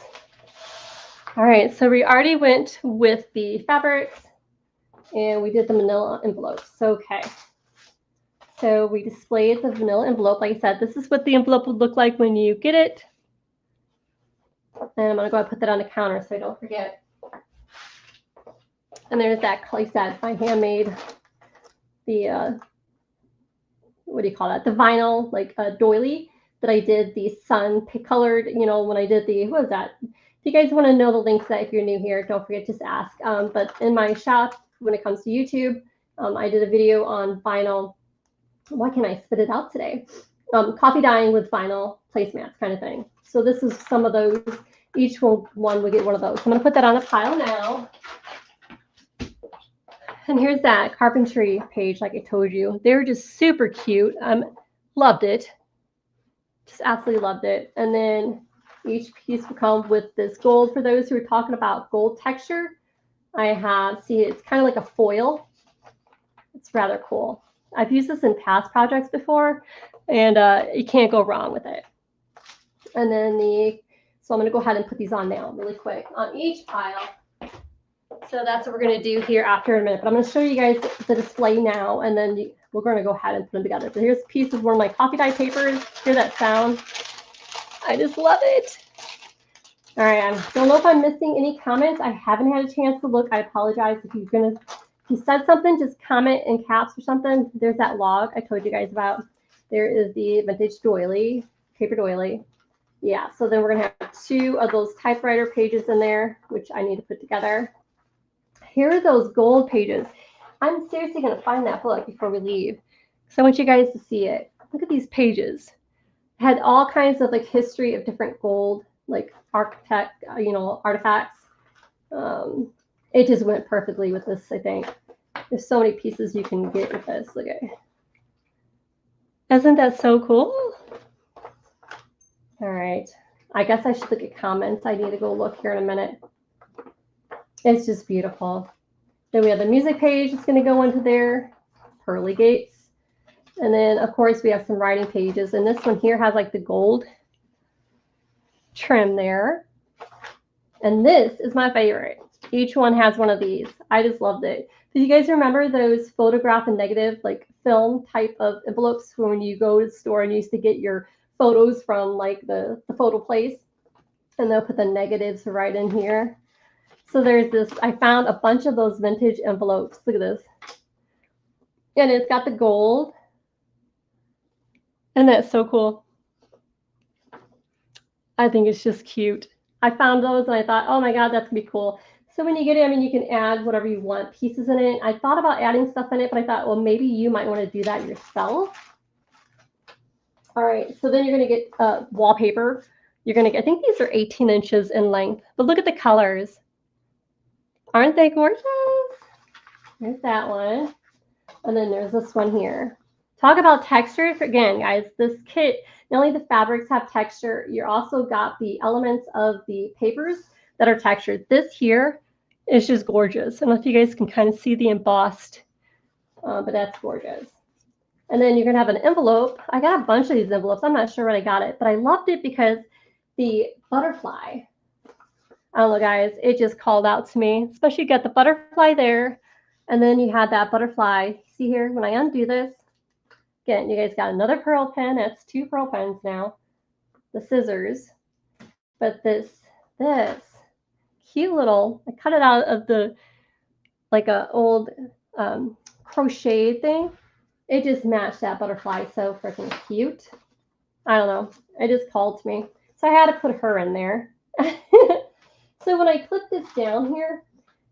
All right, so we already went with the fabrics and we did the manila envelopes. Okay. So we displayed the vanilla envelope. Like I said, this is what the envelope would look like when you get it. And I'm going to go ahead and put that on the counter so I don't forget. And there's that, like I said, I handmade the, what do you call that? The vinyl, like doily that I did the sun colored, you know, when I did the, what was that? If you guys want to know the links that if you're new here, don't forget, just ask. But in my shop, when it comes to YouTube, I did a video on vinyl. Why can't I spit it out today? Coffee dyeing with vinyl placemats kind of thing. So this is some of those. Each one will get one of those. So I'm going to put that on a pile now. And here's that carpentry page, like I told you. They were just super cute. Loved it. Just absolutely loved it. And then each piece will come with this gold. For those who are talking about gold texture, I have, see, it's kind of like a foil. It's rather cool. I've used this in past projects before, and you can't go wrong with it. And then so I'm going to go ahead and put these on now really quick on each pile. So that's what we're going to do here after a minute. But I'm going to show you guys the display now, and then we're going to go ahead and put them together. So here's a piece of one of my coffee dye papers. Hear that sound? I just love it. All right, I don't know if I'm missing any comments. I haven't had a chance to look. I apologize if you said something, just comment in caps or something. There's that log I told you guys about. There is the vintage doily, paper doily. Yeah, so then we're going to have 2 of those typewriter pages in there, which I need to put together. Here are those gold pages. I'm seriously going to find that book before we leave. So I want you guys to see it. Look at these pages. Had all kinds of like history of different gold, like artifacts. It just went perfectly with this, I think. There's so many pieces you can get with this. Look at it. Isn't that so cool? All right. I guess I should look at comments. I need to go look here in a minute. It's just beautiful. Then we have the music page that's going to go into there. Pearly gates. And then, of course, we have some writing pages. And this one here has like the gold trim there. And this is my favorite. Each one has one of these. I just loved it. Do you guys remember those photograph and negative, like film type of envelopes when you go to the store and you used to get your photos from like the photo place? And they'll put the negatives right in here. So there's this, I found a bunch of those vintage envelopes. Look at this. And it's got the gold. And that's so cool. I think it's just cute. I found those and I thought, oh my God, that's gonna be cool. So when you get it, I mean, you can add whatever you want, pieces in it. I thought about adding stuff in it, but I thought, well, maybe you might want to do that yourself. All right, so then you're gonna get wallpaper. You're gonna get, I think these are 18 inches in length, but look at the colors. Aren't they gorgeous? There's that one. And then there's this one here. Talk about texture. Again, guys, this kit, not only the fabrics have texture, you also got the elements of the papers that are textured. This here is just gorgeous. I don't know if you guys can kind of see the embossed, but that's gorgeous. And then you're going to have an envelope. I got a bunch of these envelopes. I'm not sure when I got it, but I loved it because the butterfly, I don't know, guys, it just called out to me, especially you got the butterfly there. And then you had that butterfly. See here, when I undo this, again, you guys got another pearl pen. That's 2 pearl pens now. The scissors. But this cute little, I cut it out of the, like a old crochet thing. It just matched that butterfly so freaking cute. I don't know. It just called to me. So I had to put her in there. So when I clip this down here,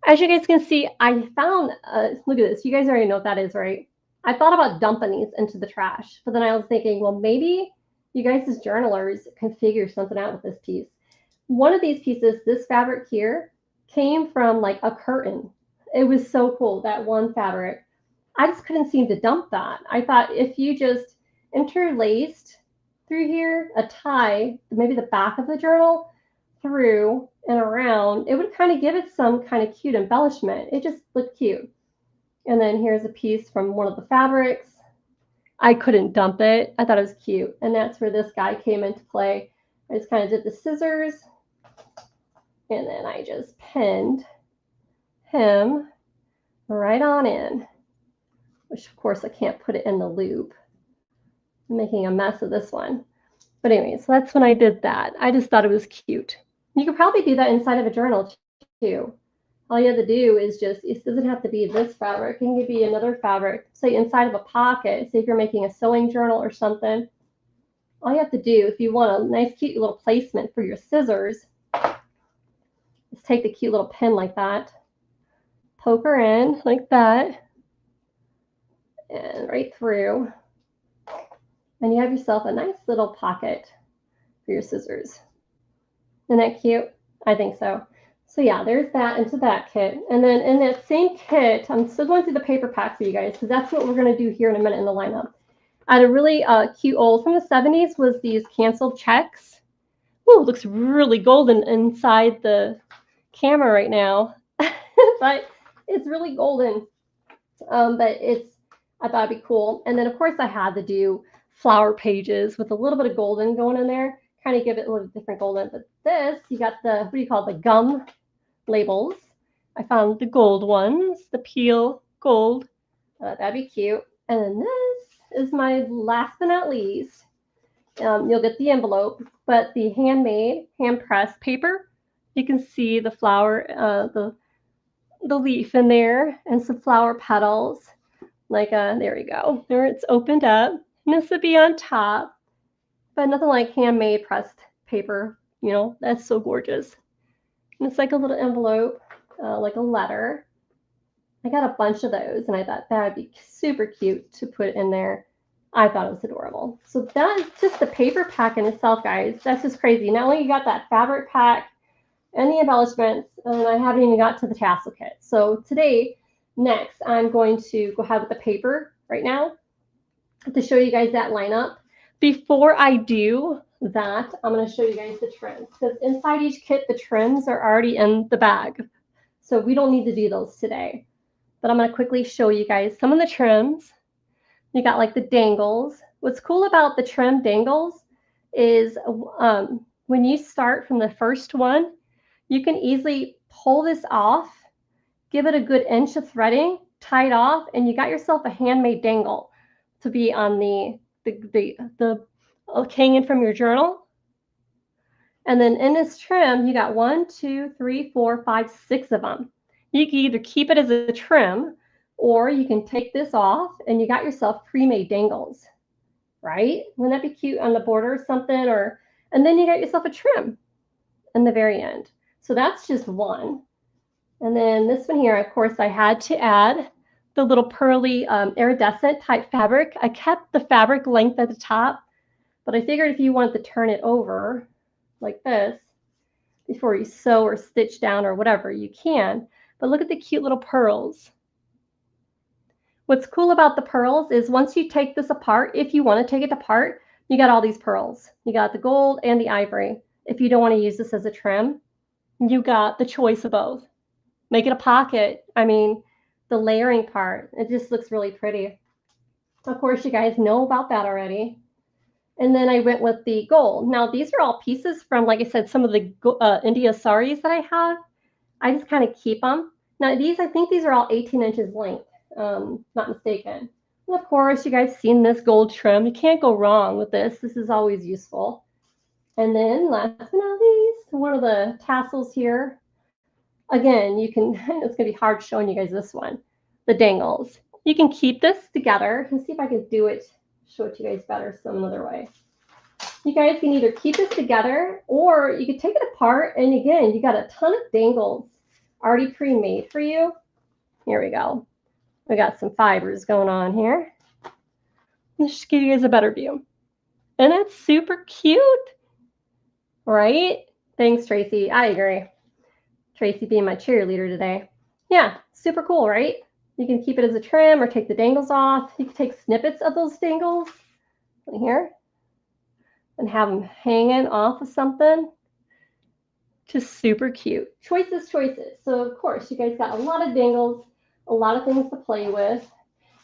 as you guys can see, I found, look at this. You guys already know what that is, right? I thought about dumping these into the trash, but then I was thinking, well, maybe you guys as journalers can figure something out with this piece. One of these pieces, this fabric here, came from like a curtain. It was so cool, that one fabric. I just couldn't seem to dump that. I thought if you just interlaced through here a tie, maybe the back of the journal, through and around, it would kind of give it some kind of cute embellishment. It just looked cute. And then here's a piece from one of the fabrics. I couldn't dump it. I thought it was cute. And that's where this guy came into play. I just kind of did the scissors. And then I just pinned him right on in. Which, of course, I can't put it in the loop. I'm making a mess of this one. But anyway, so that's when I did that. I just thought it was cute. You could probably do that inside of a journal, too. All you have to do is just, it doesn't have to be this fabric. It can be another fabric, say inside of a pocket. Say if you're making a sewing journal or something. All you have to do, if you want a nice, cute little placement for your scissors, is take the cute little pin like that, poke her in like that, and right through. And you have yourself a nice little pocket for your scissors. Isn't that cute? I think so. So yeah, there's that into that kit. And then in that same kit, I'm still going through the paper pack for you guys because that's what we're going to do here in a minute in the lineup. I had a really cute old from the 70s was these canceled checks. Ooh, it looks really golden inside the camera right now. But it's really golden. But it's, I thought it'd be cool. And then of course I had to do flower pages with a little bit of golden going in there, kind of give it a little different golden. But this, you got the, what do you call it, the gum labels. I found the gold ones, the peel gold. That'd be cute. And then this is my last but not least. You'll get the envelope, but the handmade, hand-pressed paper. You can see the flower, the leaf in there, and some flower petals. Like, there we go. There it's opened up. And this would be on top, but nothing like handmade pressed paper. You know, that's so gorgeous. And it's like a little envelope, like a letter. I got a bunch of those, and I thought that would be super cute to put in there. I thought it was adorable. So that's just the paper pack in itself, guys. That's just crazy. Not only you got that fabric pack and the embellishments, and I haven't even got to the tassel kit. So today, next, I'm going to go ahead with the paper right now to show you guys that lineup. Before I do that, I'm going to show you guys the trims, because inside each kit, the trims are already in the bag. So we don't need to do those today. But I'm going to quickly show you guys some of the trims. You got like the dangles. What's cool about the trim dangles is when you start from the first one, you can easily pull this off, give it a good inch of threading, tie it off, and you got yourself a handmade dangle to be on the hanging from your journal. And then in this trim, you got 1, 2, 3, 4, 5, 6 of them. You can either keep it as a trim, or you can take this off and you got yourself pre-made dangles, right? Wouldn't that be cute on the border or something? And then you got yourself a trim in the very end. So that's just one. And then this one here, of course, I had to add the little pearly iridescent type fabric. I kept the fabric length at the top, but I figured if you wanted to turn it over like this before you sew or stitch down or whatever, you can. But look at the cute little pearls. What's cool about the pearls is once you take this apart, if you want to take it apart, you got all these pearls. You got the gold and the ivory. If you don't want to use this as a trim, you got the choice of both. Make it a pocket. I mean, the layering part, it just looks really pretty. Of course, you guys know about that already. And then I went with the gold. Now, these are all pieces from, like I said, some of the India saris that I have. I just kind of keep them. Now, these, I think these are all 18 inches length. Not mistaken. And of course, you guys seen this gold trim. You can't go wrong with this. This is always useful. And then last but not least, one of the tassels here. Again, you can, it's going to be hard showing you guys this one, the dangles. You can keep this together. Let's see if I can do it, show it to you guys better some other way. You guys can either keep this together or you can take it apart. And again, you got a ton of dangles already pre-made for you. Here we go. We got some fibers going on here. Let's just give you guys a better view. And it's super cute, right? Thanks, Tracy. I agree. Tracy being my cheerleader today. Yeah, super cool, right? You can keep it as a trim or take the dangles off. You can take snippets of those dangles here and have them hanging off of something. Just super cute. Choices, choices. So, of course, you guys got a lot of dangles, a lot of things to play with.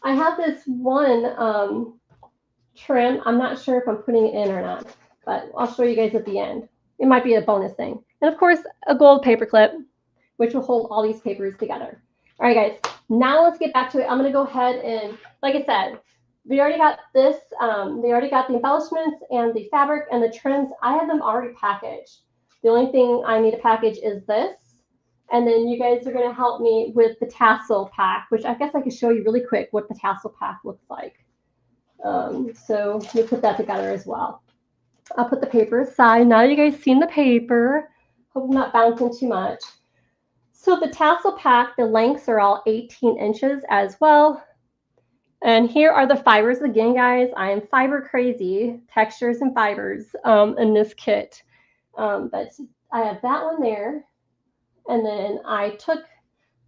I have this one trim. I'm not sure if I'm putting it in or not, but I'll show you guys at the end. It might be a bonus thing. And, of course, a gold paper clip, which will hold all these papers together. All right, guys, now let's get back to it. I'm going to go ahead and, like I said, we already got this. They already got the embellishments and the fabric and the trims. I have them already packaged. The only thing I need to package is this. And then you guys are going to help me with the tassel pack, which I guess I could show you really quick what the tassel pack looks like. So we put that together as well. I'll put the paper aside. Now you guys seen the paper. Hope I'm not bouncing too much. So the tassel pack, the lengths are all 18 inches as well. And here are the fibers again, guys. I am fiber crazy, textures and fibers in this kit. But I have that one there. And then I took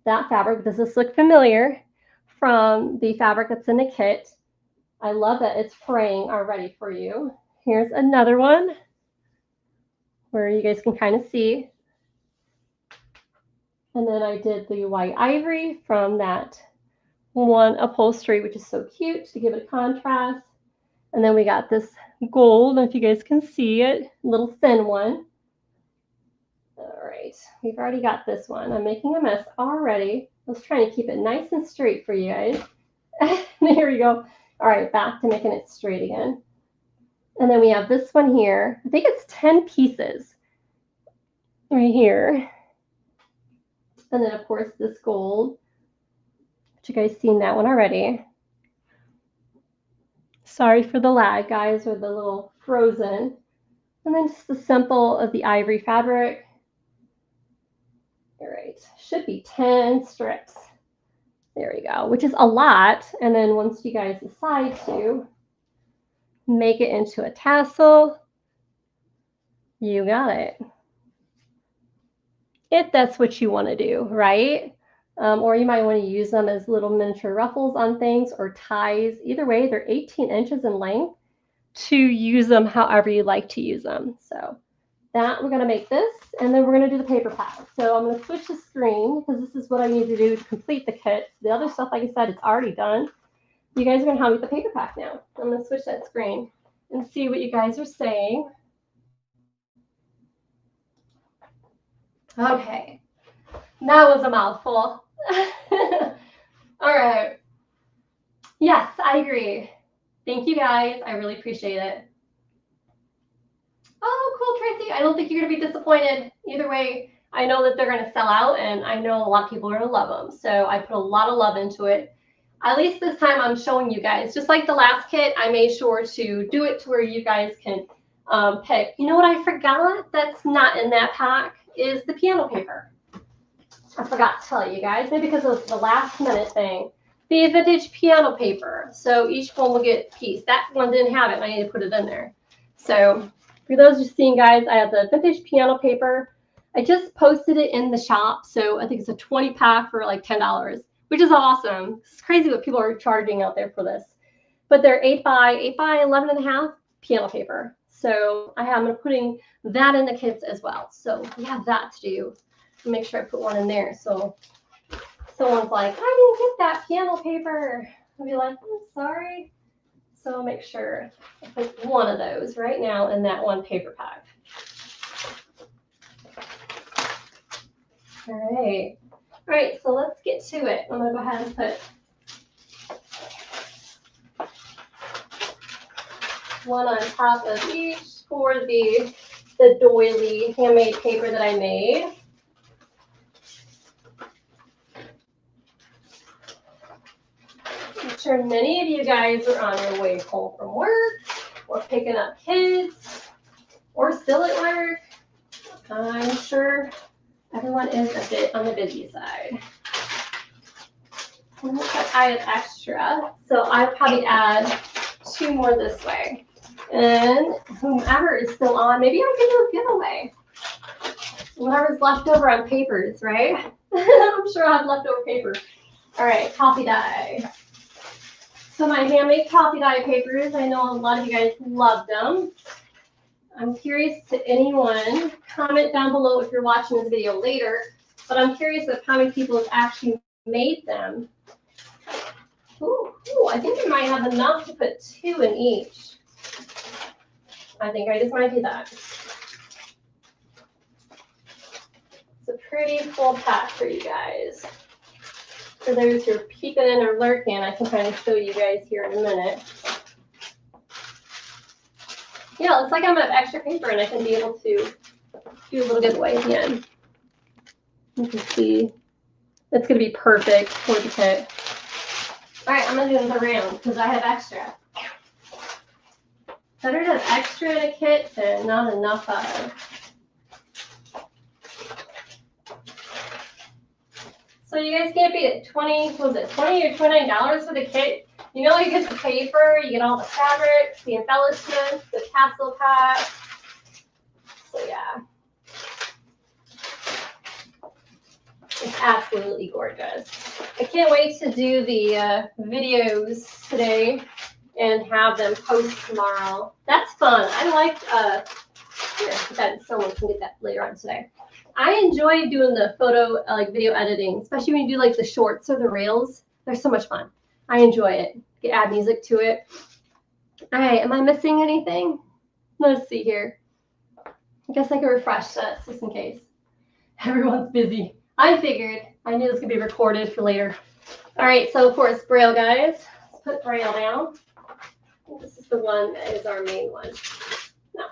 that fabric. Does this look familiar? From the fabric that's in the kit. I love that it's fraying already for you. Here's another one where you guys can kind of see. And then I did the white ivory from that one upholstery, which is so cute to give it a contrast. And then we got this gold, if you guys can see it, little thin one. All right, we've already got this one. I'm making a mess already. I was trying to keep it nice and straight for you guys. There we go. All right, back to making it straight again. And then we have this one here. I think it's 10 pieces right here. And then, of course, this gold, which you guys seen that one already. Sorry for the lag, guys, or the little frozen. And then just the simple of the ivory fabric. All right, should be 10 strips. There we go, which is a lot. And then once you guys decide to, make it into a tassel. You got it. If that's what you want to do, right? Or you might want to use them as little miniature ruffles on things or ties. Either way, they're 18 inches in length to use them however you like to use them. So that we're going to make this, and then we're going to do the paper pack. So I'm going to switch the screen because this is what I need to do to complete the kit. The other stuff, like I said, it's already done. You guys are going to help me with the paper pack now. I'm going to switch that screen and see what you guys are saying. Okay, that was a mouthful. All right. Yes, I agree. Thank you guys. I really appreciate it. Oh, cool, Tracy. I don't think you're going to be disappointed. Either way, I know that they're going to sell out, and I know a lot of people are going to love them. So I put a lot of love into it. At least this time I'm showing you guys. Just like the last kit, I made sure to do it to where you guys can pick. You know what I forgot that's not in that pack is the piano paper. I forgot to tell you guys, maybe because of the last minute thing. The vintage piano paper. So each one will get a piece. That one didn't have it, and I need to put it in there. So for those just seeing, guys, I have the vintage piano paper. I just posted it in the shop. So I think it's a 20 pack for like $10, which is awesome. It's crazy what people are charging out there for this. But they're 8 by 11.5 piano paper. So I'm putting that in the kits as well. So we have that to do. Make sure I put one in there. So someone's like, I didn't get that piano paper. I'll be like, I'm sorry. So I'll make sure I put one of those right now in that one paper pack. All right. All right, so let's get to it. I'm going to go ahead and put one on top of each for the doily handmade paper that I made. I'm sure many of you guys are on your way home from work or picking up kids or still at work. I'm sure everyone is a bit on the busy side. I have extra, so I'll probably add 2 more this way. And whomever is still on, maybe I'll give you a giveaway. Whatever's left over on papers, right? I'm sure I'll have leftover paper. All right, coffee dye. So my handmade coffee dye papers, I know a lot of you guys love them. I'm curious to anyone, comment down below if you're watching this video later, but I'm curious of how many people have actually made them. Ooh, I think I might have enough to put 2 in each. I think I just might do that. It's a pretty full pack for you guys. For those who are peeking in or lurking, I can kind of show you guys here in a minute. Yeah, it looks like I'm going to have extra paper and I can be able to do a little giveaway at the end. You can see it's going to be perfect for the kit. All right, I'm going to do another round because I have extra. Better to have extra in a kit than not enough of. So you guys can't beat it. 20 or $29 for the kit. You know, you get the paper, you get all the fabric, the embellishments, the tassel pack. So yeah, it's absolutely gorgeous. I can't wait to do the videos today and have them post tomorrow. That's fun. I like here, that someone can get that later on today. I enjoy doing the photo, like video editing, especially when you do like the shorts or the reels. They're so much fun. I enjoy it. You can add music to it. All right, am I missing anything? Let's see here. I guess I can refresh that just in case. Everyone's busy. I figured. I knew this could be recorded for later. All right, so of course, Braille, guys. Let's put Braille down. This is the one that is our main one. No.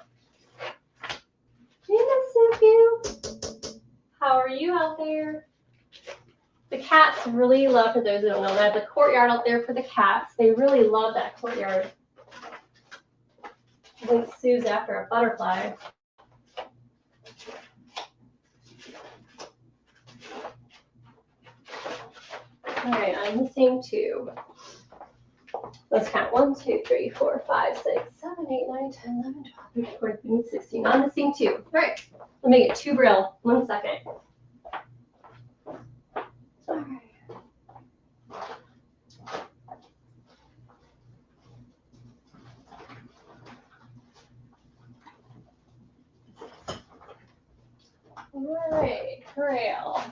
Hey, Miss Suki. How are you out there? The cats really love, for those who don't know, I have the courtyard out there for the cats. They really love that courtyard. I think Sue's after a butterfly. All right, I'm missing 2. Let's count. 1, 2, 3, 4, 5, 6, 7, 8, 9, 10, 11, 12, 13, 14, 15, 16. I'm missing 2. All right. Let me get 2 braille. 1 second. All right. All right, braille.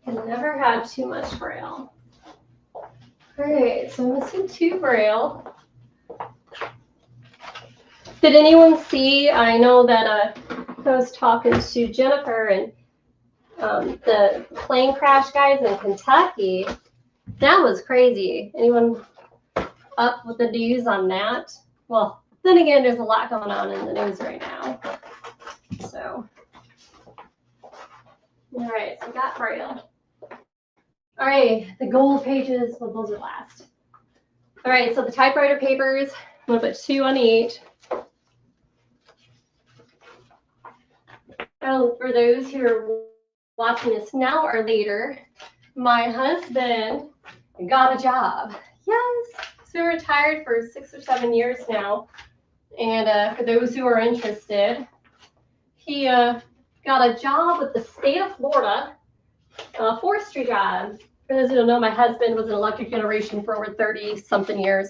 Can never have too much braille. All right, so I'm missing 2 braille. Did anyone see? I know that I was talking to Jennifer and the plane crash guys in Kentucky. That was crazy. Anyone up with the news on that? Well, then again, there's a lot going on in the news right now. So, all right, so we got braille. All right, the gold pages, well, those are last. All right, so the typewriter papers, I'm gonna put 2 on each. Oh, for those who are watching this now or later, my husband got a job. Yes, so we're retired for 6 or 7 years now. And for those who are interested, he got a job with the state of Florida, a forestry job. For those who don't know, my husband was in electric generation for over 30-something years.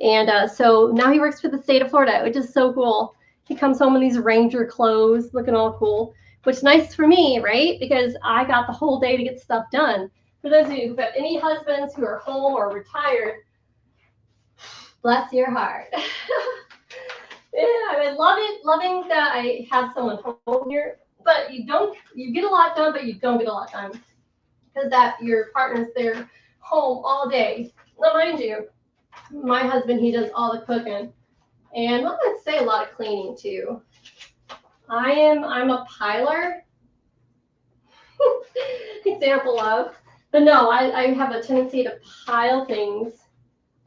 And so now he works for the state of Florida, which is so cool. He comes home in these ranger clothes, looking all cool, which is nice for me, right? Because I got the whole day to get stuff done. For those of you who have any husbands who are home or retired, bless your heart. Yeah, I love it, loving that I have someone home here. But you get a lot done, but you don't get a lot done because that your partner's there home all day. Now, mind you, my husband, he does all the cooking, and I'm gonna say a lot of cleaning too. I'm a piler. Example of, but no, I have a tendency to pile things,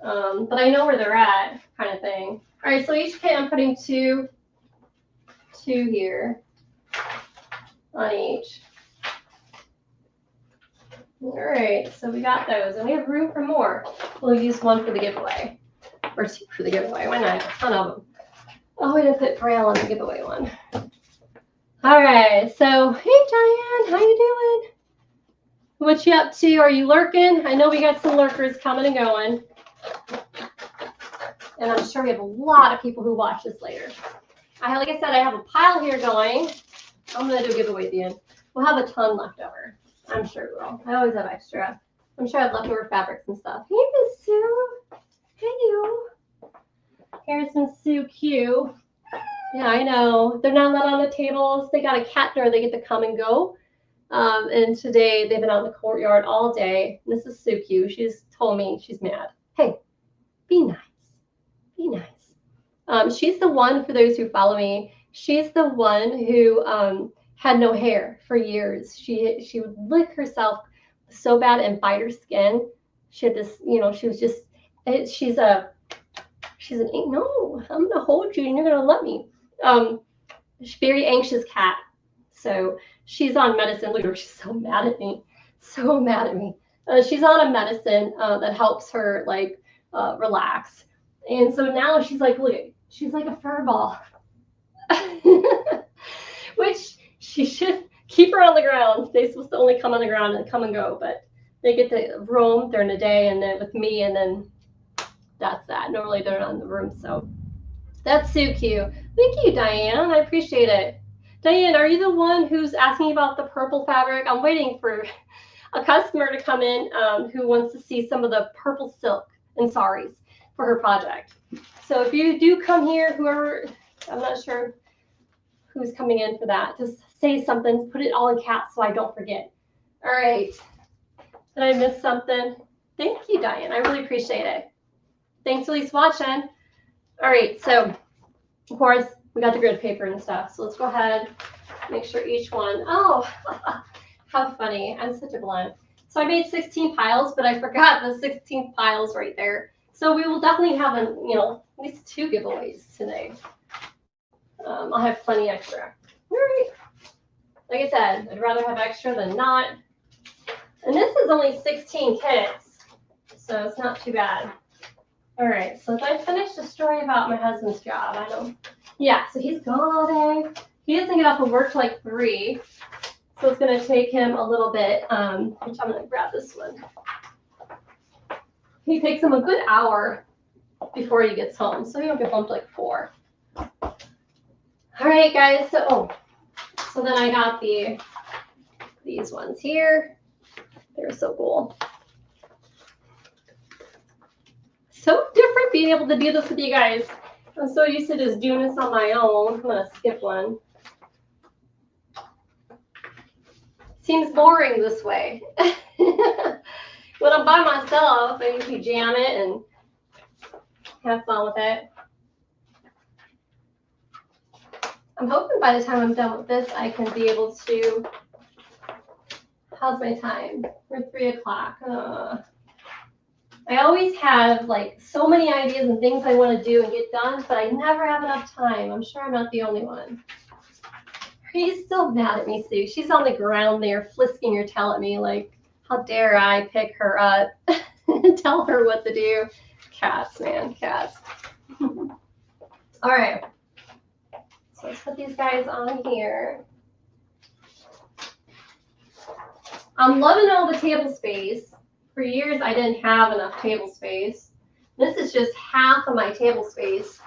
but I know where they're at, kind of thing. All right, so each kit I'm putting two here on each. All right, so we got those, and we have room for more. We'll use 1 for the giveaway, or 2 for the giveaway. Why not? A ton of them. Oh, we didn't put braille on the giveaway one. All right, so hey, Diane, how you doing? What you up to? Are you lurking? I know we got some lurkers coming and going. And I'm sure we have a lot of people who watch this later. Like I said, I have a pile here going. I'm going to do a giveaway at the end. We'll have a ton left over. I'm sure we will. I always have extra. I'm sure I have leftover fabrics and stuff. Hey, Miss Sue. Hey, you. Here's Miss Sue Q. Yeah, I know. They're not allowed on the tables. They got a cat door. They get to come and go. And today they've been out in the courtyard all day. This is Sue Q. She's told me she's mad. Hey, be nice. Be nice. She's the one, for those who follow me, she's the one who had no hair for years. She would lick herself so bad and bite her skin. She had this, she was just, she's an, no, I'm going to hold you and you're going to let me. She's a very anxious cat. So she's on medicine. Look at her, she's so mad at me. So mad at me. She's on a medicine that helps her relax. And so now she's like, look, she's like a fur ball. Which she should keep her on the ground. They're supposed to only come on the ground and come and go, but they get to roam during the day and then with me, and then that's that. Normally they're not in the room, so that's so cute. Thank you, Diane. I appreciate it. Diane, are you the one who's asking about the purple fabric? I'm waiting for a customer to come in who wants to see some of the purple silk and saris for her project. So if you do come here, whoever, I'm not sure who's coming in for that, just say something, put it all in caps so I don't forget. All right. Did I miss something? Thank you, Diane. I really appreciate it. Thanks for at least watching. All right, so of course we got the grid paper and stuff. So let's go ahead, make sure each one. Oh, how funny. I'm such a blunt. So I made 16 piles, but I forgot the 16 piles right there. So we will definitely have at least 2 giveaways today. I'll have plenty extra. All right. Like I said, I'd rather have extra than not. And this is only 16 kits. so it's not too bad. All right, so did I finish the story about my husband's job? I don't. Yeah, so he's gone all day. He doesn't get off of work till like 3, so it's gonna take him a little bit. Which I'm gonna grab this one. He takes him a good hour before he gets home, so he don't get home till like 4. All right, guys. So then I got these ones here. They're so cool. So different being able to do this with you guys. I'm so used to just doing this on my own. I'm gonna skip one. Seems boring this way. When I'm by myself, I usually jam it and have fun with it. I'm hoping by the time I'm done with this, I can be able to. How's my time? We're 3 o'clock. I always have like so many ideas and things I want to do and get done, but I never have enough time. I'm sure I'm not the only one. He's still mad at me, Sue. She's on the ground there, flisking her tail at me like, how dare I pick her up and tell her what to do. Cats, man, cats. All right. So let's put these guys on here. I'm loving all the table space. For years, I didn't have enough table space. This is just half of my table space.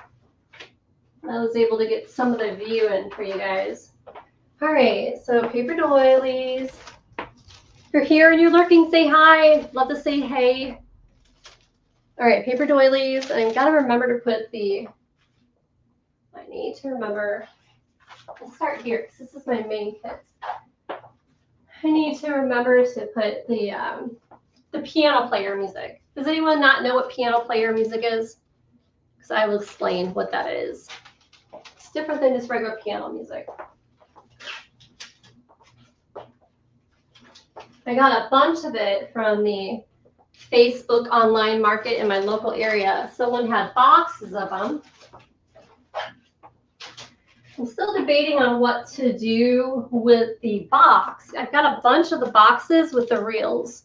I was able to get some of the view in for you guys. All right, so paper doilies. If you're here and you're lurking, say hi. Love to say hey. All right, paper doilies. And I've got to remember to put the, I need to remember, I'll start here because this is my main kit. I need to remember to put the piano player music. Does anyone not know what piano player music is? Because I will explain what that is. It's different than just regular piano music. I got a bunch of it from the Facebook online market in my local area. Someone had boxes of them. I'm still debating on what to do with the box. I've got a bunch of the boxes with the reels.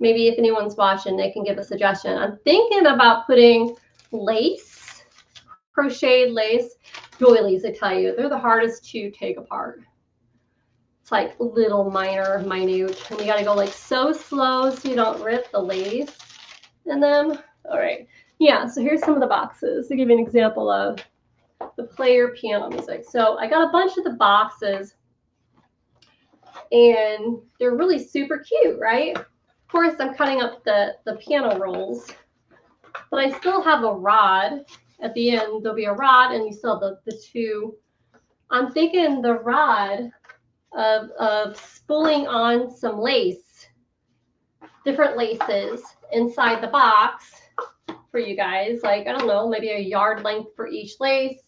Maybe if anyone's watching, they can give a suggestion. I'm thinking about putting lace, crocheted lace, doilies, I tell you. They're the hardest to take apart. It's like little minute. And you got to go like so slow so you don't rip the lace in them. All right. Yeah, so here's some of the boxes to give you an example of the player piano music. So I got a bunch of the boxes and they're really super cute, right? Of course, I'm cutting up the piano rolls, but I still have a rod. At the end, there'll be a rod and you still have the two. I'm thinking the rod of spooling on some lace, different laces inside the box for you guys. Like, I don't know, maybe a yard length for each lace.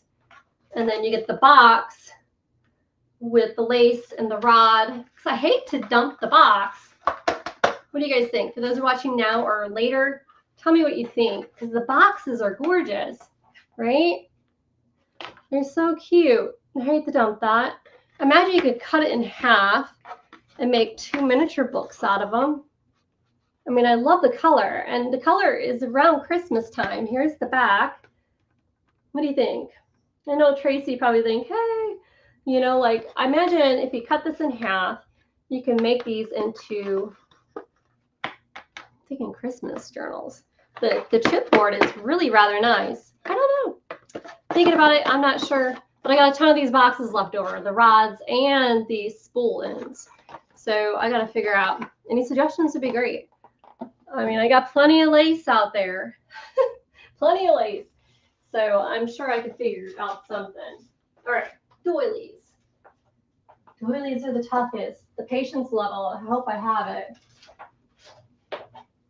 And then you get the box with the lace and the rod. Because I hate to dump the box. What do you guys think? For those who are watching now or later, tell me what you think. Because the boxes are gorgeous, right? They're so cute. I hate to dump that. Imagine you could cut it in half and make 2 miniature books out of them. I mean, I love the color. And the color is around Christmas time. Here's the back. What do you think? I know Tracy probably think, hey, you know, like, I imagine if you cut this in half, you can make these into, I'm thinking Christmas journals. The chipboard is really rather nice. I don't know. Thinking about it, I'm not sure. But I got a ton of these boxes left over, the rods and the spool ends. So I got to figure out, any suggestions would be great. I mean, I got plenty of lace out there. Plenty of lace. So I'm sure I could figure out something. All right, doilies. Doilies are the toughest. The patience level, I hope I have it.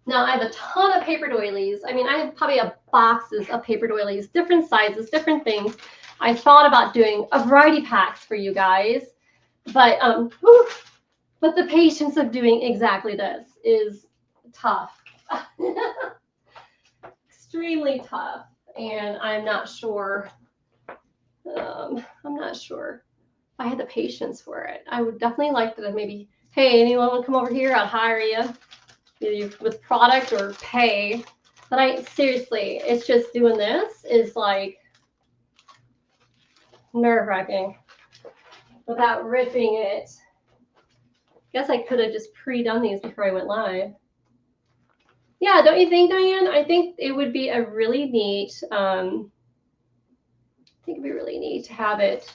Now I have a ton of paper doilies. I mean, I have probably boxes of paper doilies, different sizes, different things. I thought about doing a variety packs for you guys, but the patience of doing exactly this is tough. Extremely tough. And I'm not sure. I'm not sure if I had the patience for it. I would definitely like to maybe, hey, anyone want to come over here? I'll hire you. either with product or pay. But seriously, it's just doing this is like nerve-wracking without ripping it. Guess I could have just pre-done these before I went live. Yeah, don't you think, Diane? I think it would be a really neat, I think it'd be really neat to have it.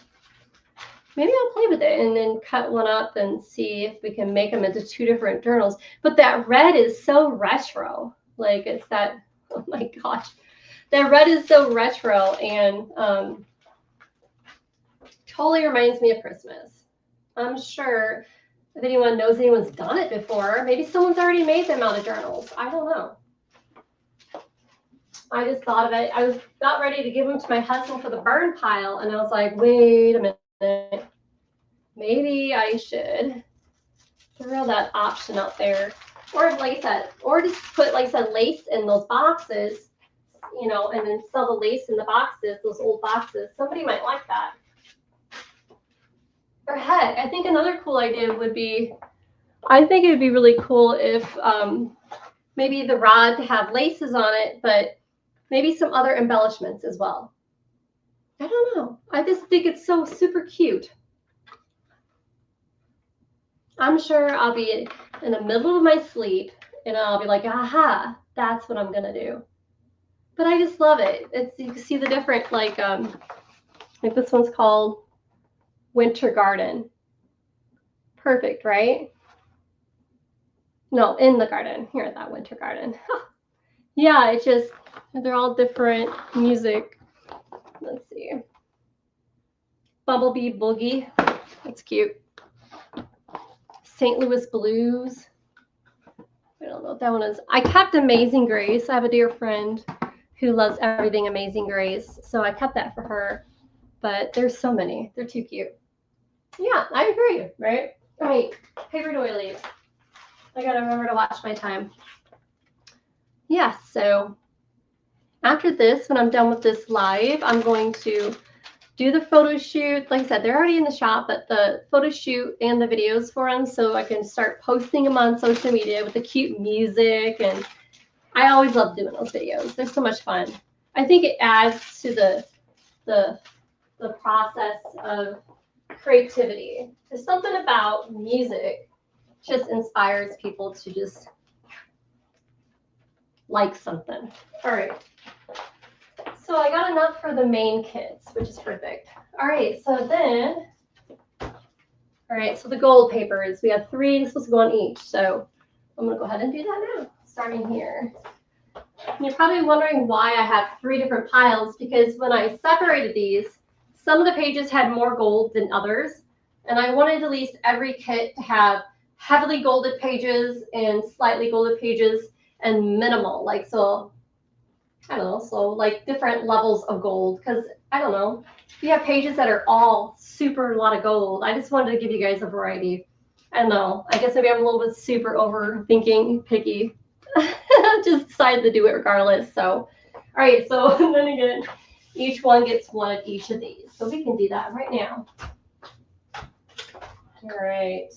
Maybe I'll play with it and then cut one up and see if we can make them into two different journals. But that red is so retro. Like it's that, oh my gosh. That red is so retro and totally reminds me of Christmas. I'm sure if anyone knows anyone's done it before, maybe someone's already made them out of journals. I don't know. I just thought of it. I was about ready to give them to my husband for the burn pile, and I was like, wait a minute. Maybe I should throw that option out there. Or like I said, or just put, like I said, lace in those boxes, you know, and then sell the lace in the boxes, those old boxes. Somebody might like that. Or heck, I think another cool idea would be, I think it would be really cool if maybe the rod to have laces on it, but maybe some other embellishments as well. I don't know. I just think it's so super cute. I'm sure I'll be in the middle of my sleep and I'll be like, aha, that's what I'm going to do. But I just love it. It's, you can see the different, like this one's called Winter Garden. Perfect, right? No, in the garden. Here at that Winter Garden. Yeah, it's just, they're all different music. Let's see. Bumblebee Boogie. That's cute. St. Louis Blues. I don't know what that one is. I kept Amazing Grace. I have a dear friend who loves everything Amazing Grace. So I kept that for her. But there's so many. They're too cute. Yeah, I agree, right? All right, paper doilies. I gotta remember to watch my time. Yeah, so after this, when I'm done with this live, I'm going to do the photo shoot. Like I said, they're already in the shop, but the photo shoot and the videos for them so I can start posting them on social media with the cute music. And I always love doing those videos. They're so much fun. I think it adds to the process of creativity. There's something about music just inspires people to just like something. All right. So I got enough for the main kits, which is perfect. All right, so then, all right, so the gold papers, we have 3 supposed to go on each. So I'm gonna go ahead and do that now, starting here. And you're probably wondering why I have 3 different piles, because when I separated these, some of the pages had more gold than others. And I wanted at least every kit to have heavily golded pages and slightly golded pages and minimal, like so. I don't know, so like different levels of gold, because I don't know, you have pages that are all super a lot of gold. I just wanted to give you guys a variety. I don't know, I guess maybe I'm a little bit super overthinking, picky. Just decided to do it regardless. So, all right, so then again, each one gets one of each of these. So we can do that right now. All right.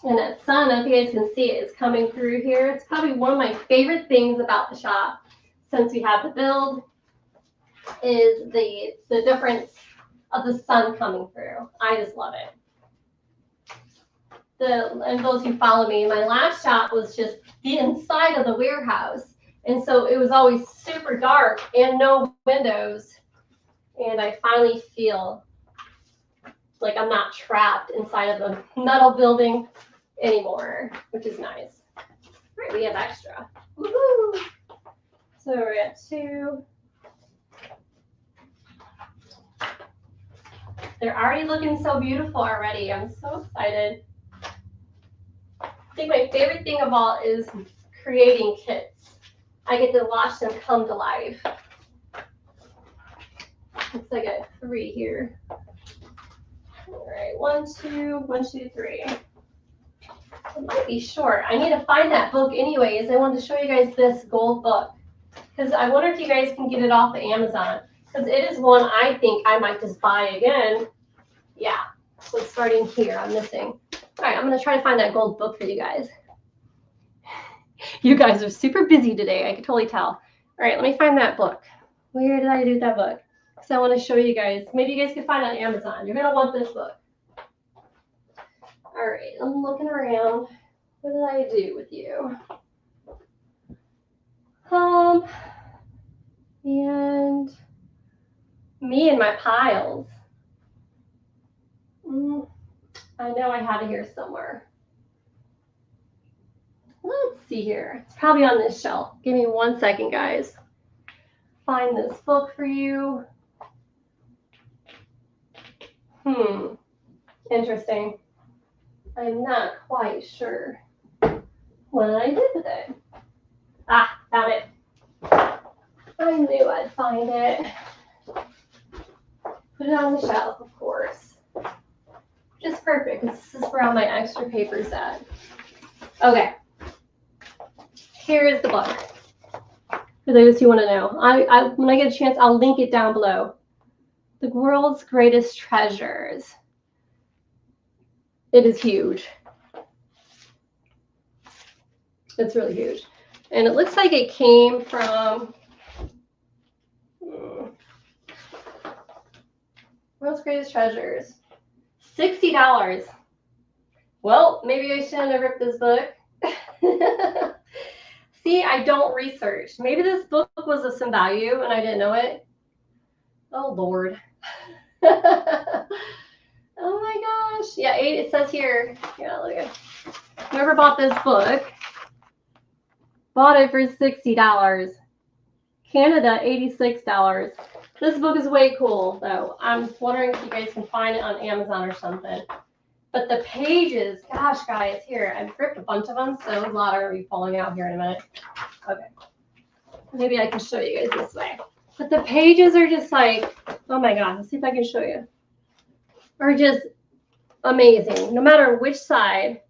And that sun, if you guys can see it, is coming through here. It's probably one of my favorite things about the shop since we have the build is the difference of the sun coming through. I just love it. And those who follow me, my last shop was just the inside of the warehouse. And so it was always super dark and no windows. And I finally feel like I'm not trapped inside of a metal building anymore, which is nice. All right, we have extra. Woohoo! So we're at 2. They're already looking so beautiful already. I'm so excited. I think my favorite thing of all is creating kits. I get to watch them come to life. Looks like I have 3 here. All right, 1, 2, 1, 2, 3. It might be short. I need to find that book anyways. I wanted to show you guys this gold book because I wonder if you guys can get it off of Amazon because it is one I think I might just buy again. Yeah, so it's starting here. I'm missing. All right, I'm going to try to find that gold book for you guys. You guys are super busy today. I can totally tell. All right, let me find that book. Where did I do that book? Because I want to show you guys. Maybe you guys can find it on Amazon. You're going to want this book. All right, I'm looking around. What did I do with you? And me and my piles. I know I have it here somewhere. Let's see here. It's probably on this shelf. Give me 1 second, guys. Find this book for you. Interesting. I'm not quite sure what I did with it. Ah, found it. I knew I'd find it. Put it on the shelf, of course. Just perfect. This is where all my extra paper's at. Okay. Here is the book. For those who want to know. When I get a chance, I'll link it down below. The World's Greatest Treasures. It is huge. It's really huge. And it looks like it came from World's Greatest Treasures. $60. Well, maybe I shouldn't have ripped this book. See, I don't research. Maybe this book was of some value and I didn't know it. Oh, Lord. Oh my gosh. Yeah, it says here. Yeah, look at it. Whoever bought this book bought it for $60. Canada, $86. This book is way cool, though. I'm wondering if you guys can find it on Amazon or something. But the pages, gosh, guys, here, I've ripped a bunch of them, so a lot are going to be falling out here in a minute. Okay. Maybe I can show you guys this way. But the pages are just like, oh my God, let's see if I can show you. Are just amazing. No matter which side,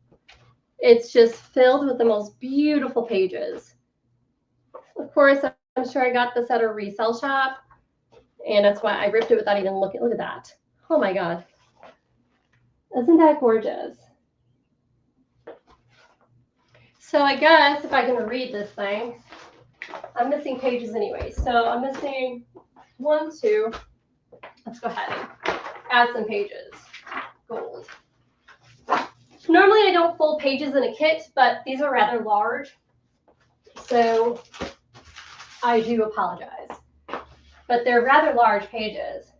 it's just filled with the most beautiful pages. Of course, I'm sure I got this at a resale shop, and that's why I ripped it without even looking. Look at that. Oh my God. Isn't that gorgeous? So I guess if I can read this thing, I'm missing pages anyway. So I'm missing 1, 2. Let's go ahead and add some pages. Gold. Normally I don't fold pages in a kit, but these are rather large. So I do apologize. But they're rather large pages.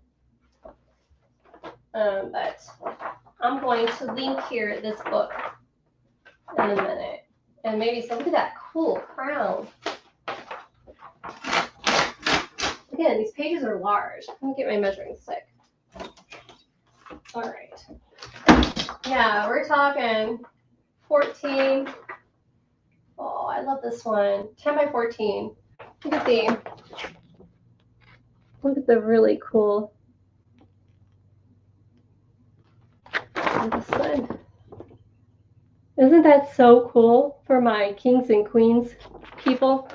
But I'm going to link here this book in a minute. And maybe so look at that cool crown. Again, these pages are large. Let me get my measuring stick. All right. Yeah, we're talking 14. Oh, I love this one. 10 by 14. Look at the really cool. This one. Isn't that so cool for my kings and queens people?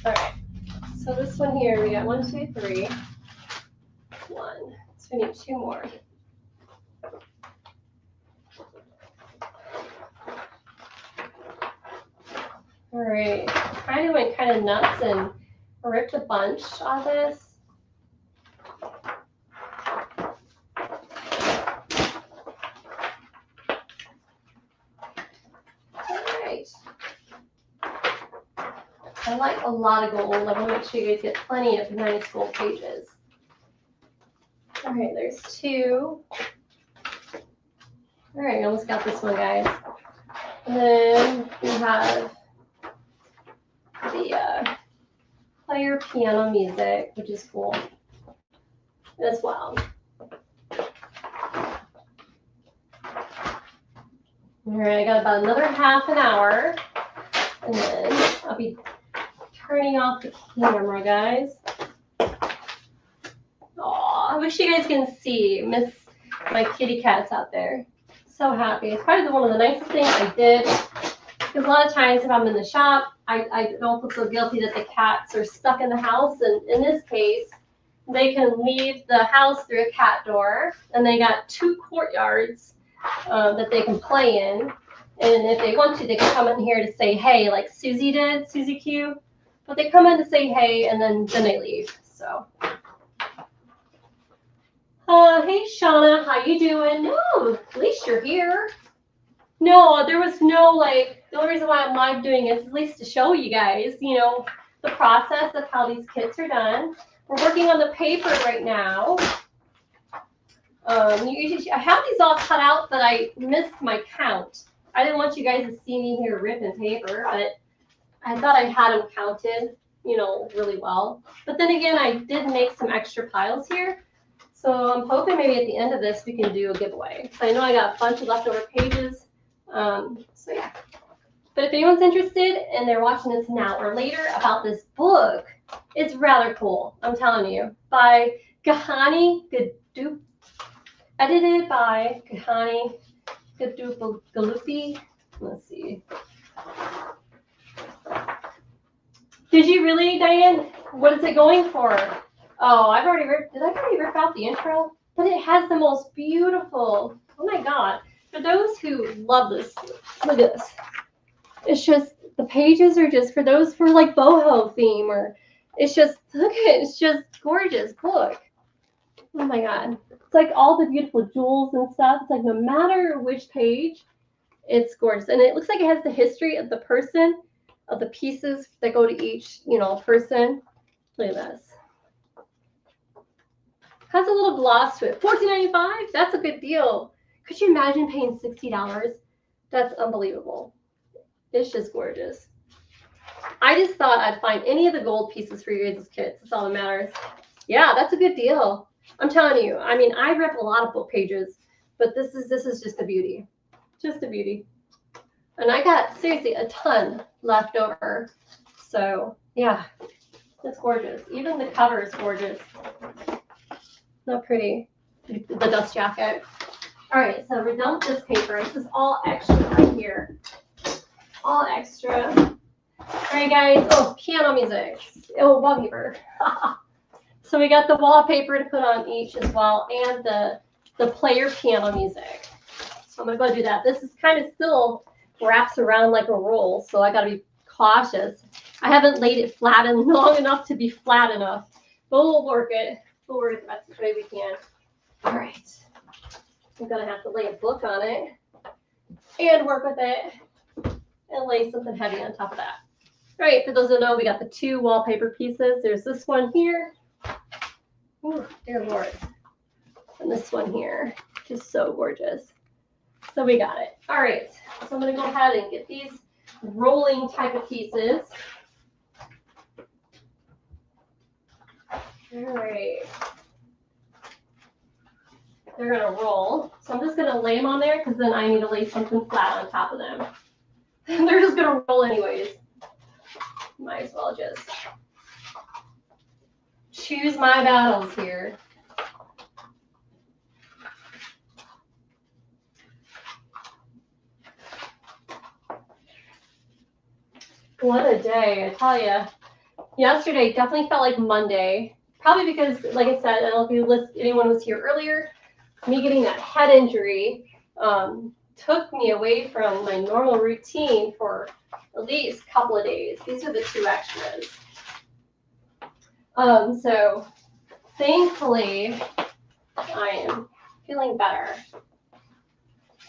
All right. So this one here, we got 1, 2, 3. 1. So we need 2 more. All right. I went kind of nuts and ripped a bunch of this. I like a lot of gold. I want to make sure you guys get plenty of nice gold pages. All right, there's 2. All right, I almost got this one, guys. And then we have the player piano music, which is cool as well. All right, I got about another half an hour, and then I'll be turning off the camera, guys. Oh, I wish you guys can see my kitty cats out there. So happy. It's probably one of the nicest things I did. Because a lot of times if I'm in the shop, I don't feel so guilty that the cats are stuck in the house. And in this case, they can leave the house through a cat door. And they got 2 courtyards that they can play in. And if they want to, they can come in here to say hey, like Susie did, Susie Q. But they come in to say hey, and then they leave. So, hey Shauna, how you doing? No, at least you're here. No, there was no like. The only reason why I'm live doing it is at least to show you guys, you know, the process of how these kits are done. We're working on the paper right now. I have these all cut out, but I missed my count. I didn't want you guys to see me here ripping paper, but I thought I had them counted, you know, really well. But then again, I did make some extra piles here. So I'm hoping maybe at the end of this, we can do a giveaway. So I know I got a bunch of leftover pages. So yeah. But if anyone's interested and they're watching this now or later about this book, it's rather cool. I'm telling you. By Gahani Gadoop. Edited by Gahani Galupi. Let's see. Did you really, Diane? What is it going for? Oh, I've already ripped. Did I already rip out the intro? But it has the most beautiful. Oh my God. For those who love this, look at this. It's just, the pages are just for those for like boho theme, or it's just, look at it. It's just gorgeous book. Oh my God. It's like all the beautiful jewels and stuff. It's like no matter which page, it's gorgeous. And it looks like it has the history of the person, of the pieces that go to each, you know, person. Look at this. Has a little gloss to it. $14.95? That's a good deal. Could you imagine paying $60? That's unbelievable. It's just gorgeous. I just thought I'd find any of the gold pieces for you guys' kits. That's all that matters. Yeah, that's a good deal. I'm telling you. I mean, I rip a lot of book pages, but this is just a beauty. Just a beauty. And I got, seriously, a ton left over. So, yeah, it's gorgeous. Even the cover is gorgeous. Not pretty. The dust jacket. All right, so we dumped this paper. This is all extra right here. All extra. All right, guys. Oh, piano music. Oh, wallpaper. So we got the wallpaper to put on each as well, and the player piano music. So I'm gonna go do that. This is kind of still wraps around like a roll, so I gotta be cautious. I haven't laid it flat and long enough to be flat enough, but we'll work it. We'll work it the best way we can. All right. I'm gonna have to lay a book on it and work with it and lay something heavy on top of that. All right, for those who know, we got the 2 wallpaper pieces. There's this one here. Ooh, dear Lord. And this one here, just so gorgeous. So we got it. All right, so I'm gonna go ahead and get these rolling type of pieces. All right. They're gonna roll. So I'm just gonna lay them on there because then I need to lay something flat on top of them. They're just gonna roll anyways. Might as well just choose my battles here. What a day, I tell you. Yesterday definitely felt like Monday. Probably because, like I said, I don't know if anyone was here earlier, me getting that head injury took me away from my normal routine for at least a couple of days. These are the 2 extras. So thankfully, I am feeling better.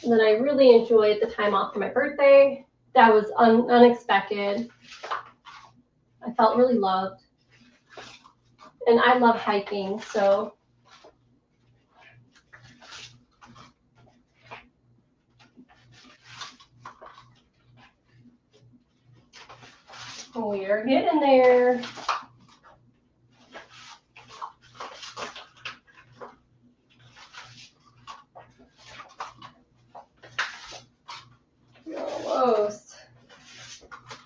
And then I really enjoyed the time off for my birthday. That was unexpected. I felt really loved. And I love hiking, so we are getting there. Almost.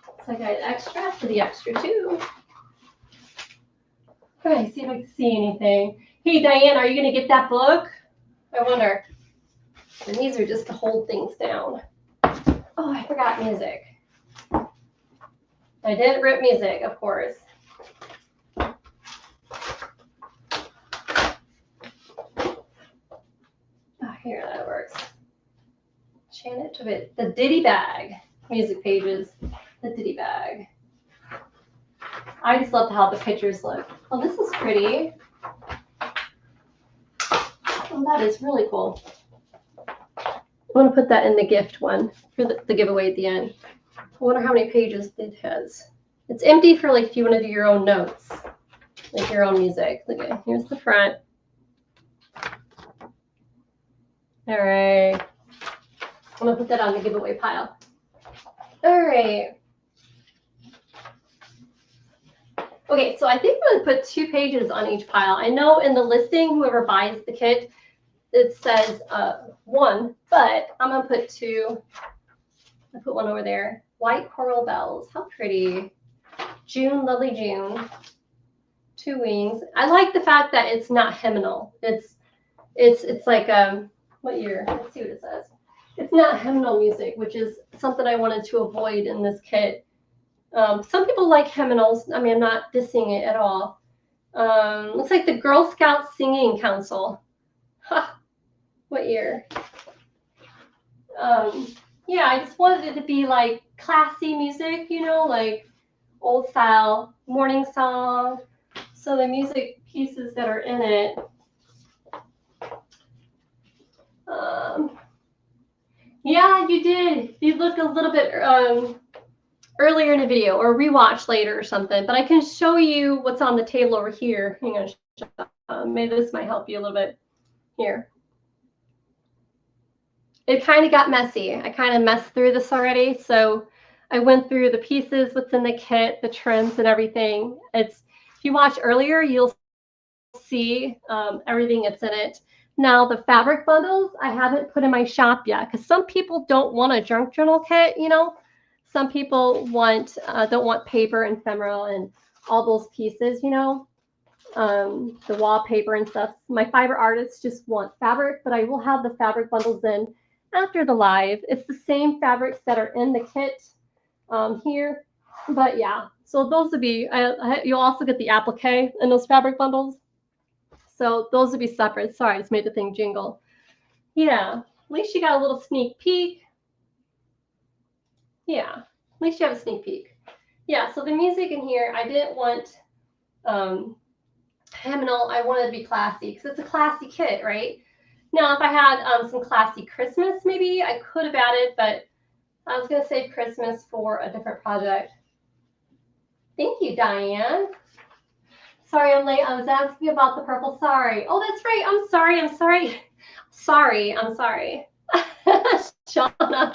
Looks like I had extra for the extra 2. Okay, see if I can see anything. Hey, Diane, are you going to get that book? I wonder. And these are just to hold things down. Oh, I forgot music. I didn't rip music, of course. Oh, here, that works. Chant to it. The Ditty Bag. Music pages. The Ditty Bag. I just love how the pictures look. Oh, this is pretty. Oh, that is really cool. I want to put that in the gift one for the giveaway at the end. I wonder how many pages it has. It's empty for like if you want to do your own notes, like your own music. Look at, here's the front. All right. I'm gonna put that on the giveaway pile. All right. Okay, so I think I'm gonna put 2 pages on each pile. I know in the listing, whoever buys the kit, it says 1, but I'm gonna put 2. I put 1 over there. White coral bells, how pretty. June, lovely June. 2 wings. I like the fact that it's not hymnal. It's like what year? Let's see what it says. It's not hymnal music, which is something I wanted to avoid in this kit. Some people like hymnals. I mean, I'm not dissing it at all. Looks like the Girl Scout Singing Council. Huh. What year? Yeah, I just wanted it to be like classy music, you know, like old style morning song. So the music pieces that are in it. Yeah, you did. You looked a little bit earlier in the video or rewatch later or something, but I can show you what's on the table over here. Hang on, maybe this might help you a little bit here. It kind of got messy. I kind of messed through this already. So I went through the pieces, what's in the kit, the trims and everything. If you watch earlier, you'll see everything that's in it. Now the fabric bundles, I haven't put in my shop yet because some people don't want a junk journal kit, you know. Some people don't want paper and ephemeral and all those pieces, you know, the wallpaper and stuff. My fiber artists just want fabric, but I will have the fabric bundles in after the live. It's the same fabrics that are in the kit here, but yeah. So those would be, you'll also get the applique in those fabric bundles. So those would be separate. Sorry, I just made the thing jingle. Yeah, at least you got a little sneak peek. Yeah, at least you have a sneak peek. Yeah, so the music in here, I didn't want hymnal. I wanted to be classy because it's a classy kit, right? Now, if I had some classy Christmas, maybe I could have added, but I was going to save Christmas for a different project. Thank you, Diane. Sorry I'm late. I was asking about the purple sari. Oh, that's right. I'm sorry. I'm sorry. I'm sorry. Shauna.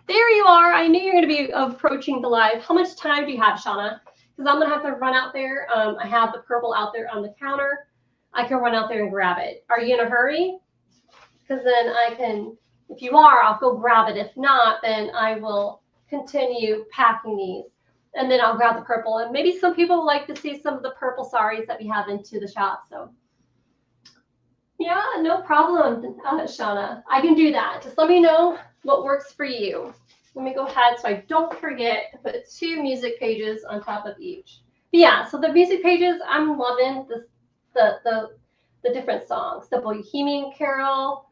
There you are. I knew you were going to be approaching the live. How much time do you have, Shauna? Because I'm going to have to run out there. I have the purple out there on the counter. I can run out there and grab it. Are you in a hurry? Because then I can, if you are, I'll go grab it. If not, then I will continue packing these. And then I'll grab the purple. And maybe some people like to see some of the purple saris that we have into the shop. So yeah, no problem, Shauna. I can do that. Just let me know what works for you. Let me go ahead so I don't forget to put 2 music pages on top of each. But yeah, so the music pages, I'm loving the different songs. The Bohemian Carol,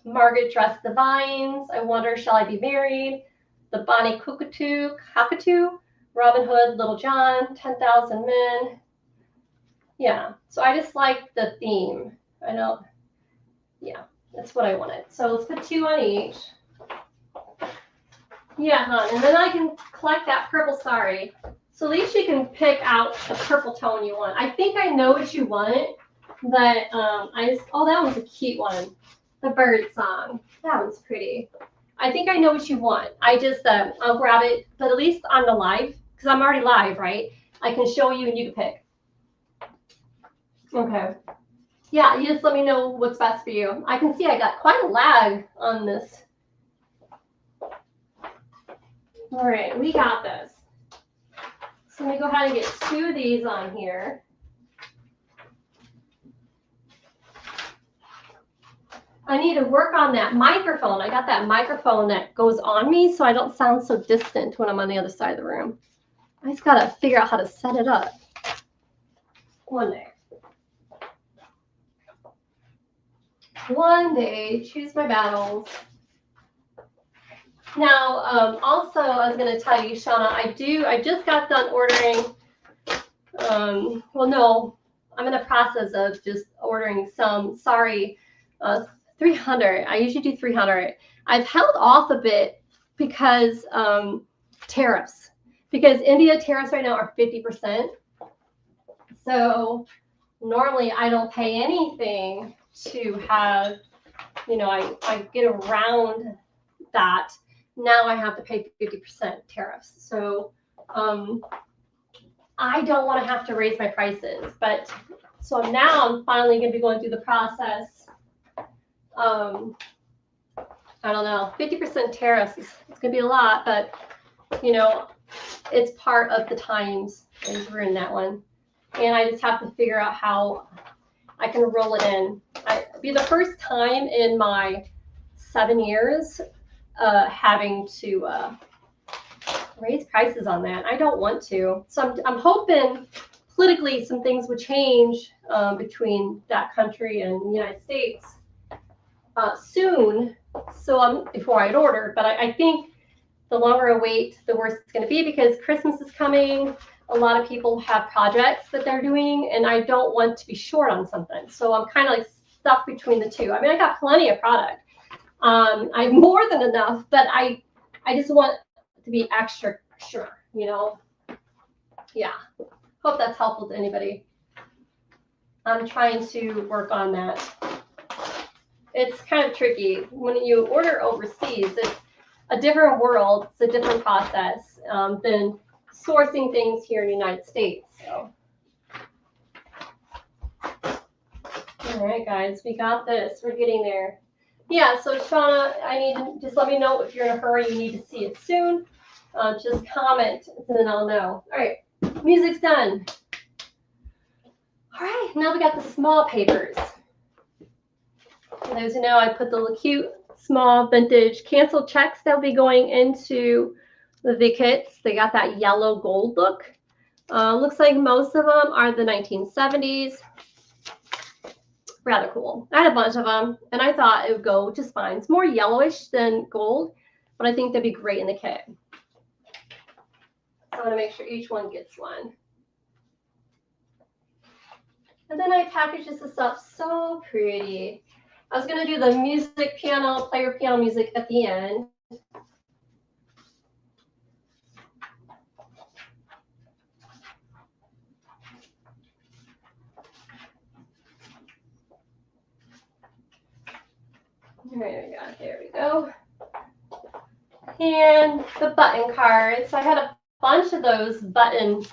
Margaret Dressed the Vines, I Wonder Shall I Be Married, the Bonnie Cockatoo, Robin Hood, Little John, 10,000 Men. Yeah, so I just like the theme. I know, yeah, that's what I wanted. So let's put 2 on each. Yeah, hon, and then I can collect that purple sari. So at least you can pick out the purple tone you want. I think I know what you want, but oh, that one's a cute one. The bird song. That one's pretty. I think I know what you want. I just, I'll grab it, but at least on the live, because I'm already live, right? I can show you and you can pick. Okay. Yeah, you just let me know what's best for you. I can see I got quite a lag on this. All right, we got this. So let me go ahead and get 2 of these on here. I need to work on that microphone. I got that microphone that goes on me so I don't sound so distant when I'm on the other side of the room. I just got to figure out how to set it up one day. One day, choose my battles. Now, also, I was going to tell you, Shauna, I just got done ordering, well, no, I'm in the process of just ordering some, 300. I usually do 300. I've held off a bit because tariffs. Because India tariffs right now are 50%. So normally I don't pay anything to have, you know, I get around that. Now I have to pay 50% tariffs. So I don't want to have to raise my prices. But so now I'm finally going to be going through the process. I don't know, 50% tariffs, it's going to be a lot, but, you know, it's part of the times, and we're in that one. And I just have to figure out how I can roll it in. It'll be the first time in my 7 years having to raise prices on that. I don't want to. So I'm hoping politically some things would change between that country and the United States soon. So before I'd order, but I think the longer I wait, the worse it's going to be because Christmas is coming. A lot of people have projects that they're doing, and I don't want to be short on something. So I'm kind of like stuck between the two. I mean, I got plenty of product. I have more than enough, but I just want to be extra sure, you know? Yeah. Hope that's helpful to anybody. I'm trying to work on that. It's kind of tricky. When you order overseas, it's a different world. It's a different process than sourcing things here in the United States. So. All right, guys, we got this. We're getting there. Yeah, so Shauna, I need to just let me know if you're in a hurry, you need to see it soon. Just comment, and then I'll know. All right, music's done. All right, now we got the small papers. For those who know, I put the little cute, small, vintage canceled checks that'll be going into the kits. They got that yellow gold look. Looks like most of them are the 1970s. Rather cool. I had a bunch of them, and I thought it would go just fine. It's more yellowish than gold, but I think they'd be great in the kit. So I want to make sure each one gets one. And then I package this stuff so pretty. I was going to do the music piano, player piano music at the end. There we go. And the button cards. I had a bunch of those button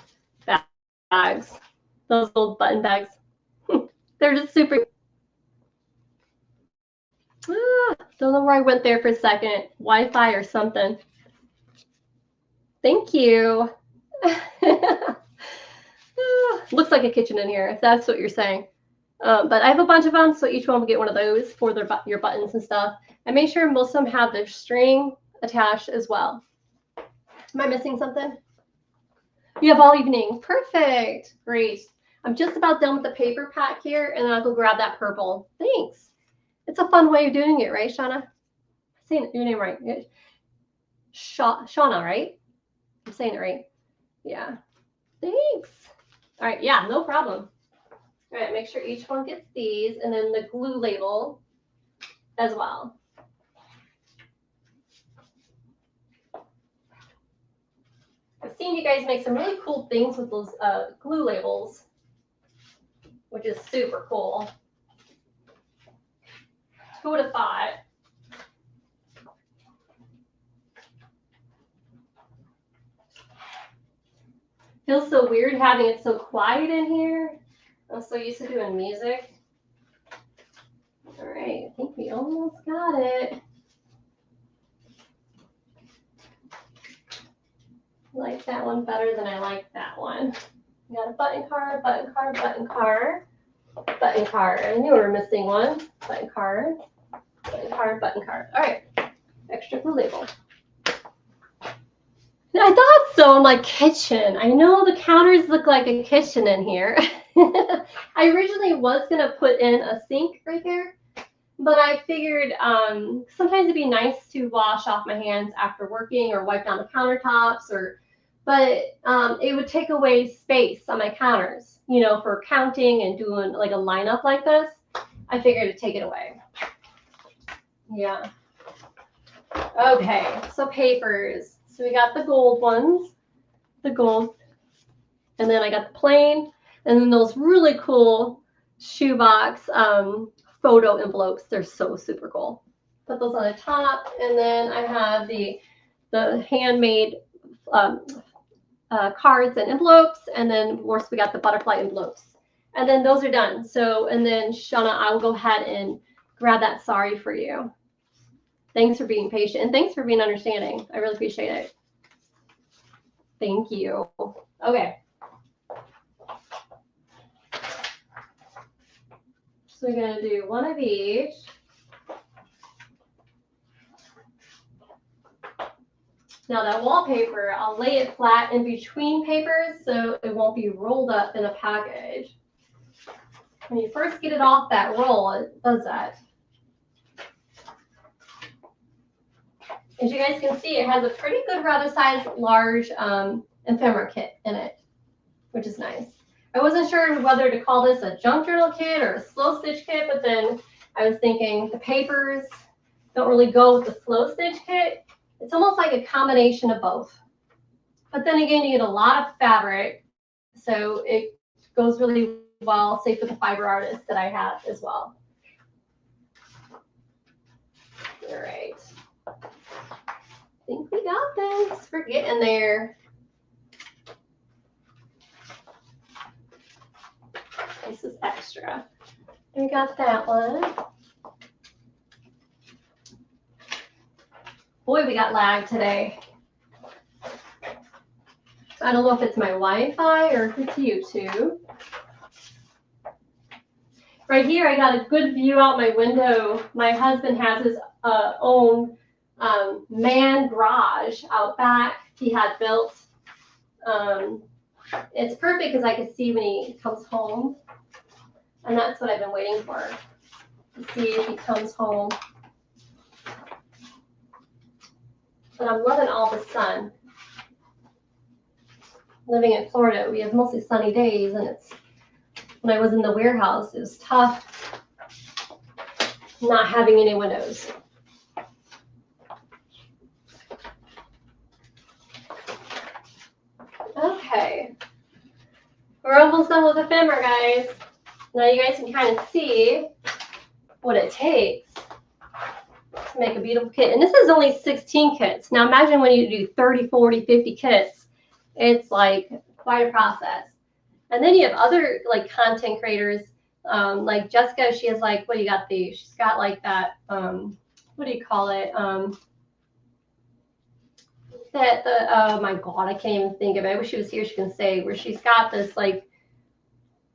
bags. Those little button bags. They're just super. Don't know where I went there for a second. Wi-Fi or something. Thank you. Looks like a kitchen in here, if that's what you're saying. But I have a bunch of them, so each one will get one of those for your buttons and stuff. And make sure most of them have their string attached as well. Am I missing something? You have all evening. Perfect. Great. I'm just about done with the paper pack here, and then I'll go grab that purple. Thanks. It's a fun way of doing it, right, Shauna? I'm saying your name right. Shauna, right? I'm saying it right. Yeah. Thanks. All right. Yeah, no problem. All right. Make sure each one gets these, and then the glue label as well. I've seen you guys make some really cool things with those glue labels, which is super cool. Who would have thought? Feels so weird having it so quiet in here. I'm so used to doing music. All right, I think we almost got it. I like that one better than I like that one. We got a button card, button card, button card, button card. I knew we were missing one. Button card. Button card. All right, extra glue label. I thought so. I'm like, kitchen. I know the counters look like a kitchen in here. I originally was going to put in a sink right there, but I figured sometimes it'd be nice to wash off my hands after working or wipe down the countertops, but it would take away space on my counters, you know, for counting and doing like a lineup like this. I figured to take it away. Yeah. Okay, so papers. So we got the gold ones, the gold, and then I got the plain, and then those really cool shoebox photo envelopes. They're so super cool. Put those on the top, and then I have the handmade cards and envelopes, and then of course we got the butterfly envelopes, and then those are done. So, and then Shauna, I will go ahead and grab that sorry for you. Thanks for being patient, and thanks for being understanding. I really appreciate it. Thank you. Okay. So we're going to do one of each. Now that wallpaper, I'll lay it flat in between papers so it won't be rolled up in a package. When you first get it off that roll, it does that. As you guys can see, it has a pretty good rubber-sized large ephemera kit in it, which is nice. I wasn't sure whether to call this a junk journal kit or a slow stitch kit, but then I was thinking the papers don't really go with the slow stitch kit. It's almost like a combination of both. But then again, you get a lot of fabric, so it goes really well, say for the fiber artist that I have as well. All right. I think we got this. We're getting there. This is extra. We got that one. Boy, we got lag today. I don't know if it's my Wi-Fi or if it's YouTube. Right here, I got a good view out my window. My husband has his own man garage out back he had built. It's perfect because I can see when he comes home. And that's what I've been waiting for, to see if he comes home. But I'm loving all the sun. Living in Florida, we have mostly sunny days, and it's, when I was in the warehouse, it was tough not having any windows. Okay, we're almost done with ephemera, guys. Now you guys can kind of see what it takes to make a beautiful kit. And this is only 16 kits. Now imagine when you do 30, 40, 50 kits, it's like quite a process. And then you have other like content creators, like Jessica, she has like, what do you got these? She's got like that, what do you call it? Oh my God, I can't even think of it. I wish she was here, she can say, where she's got this like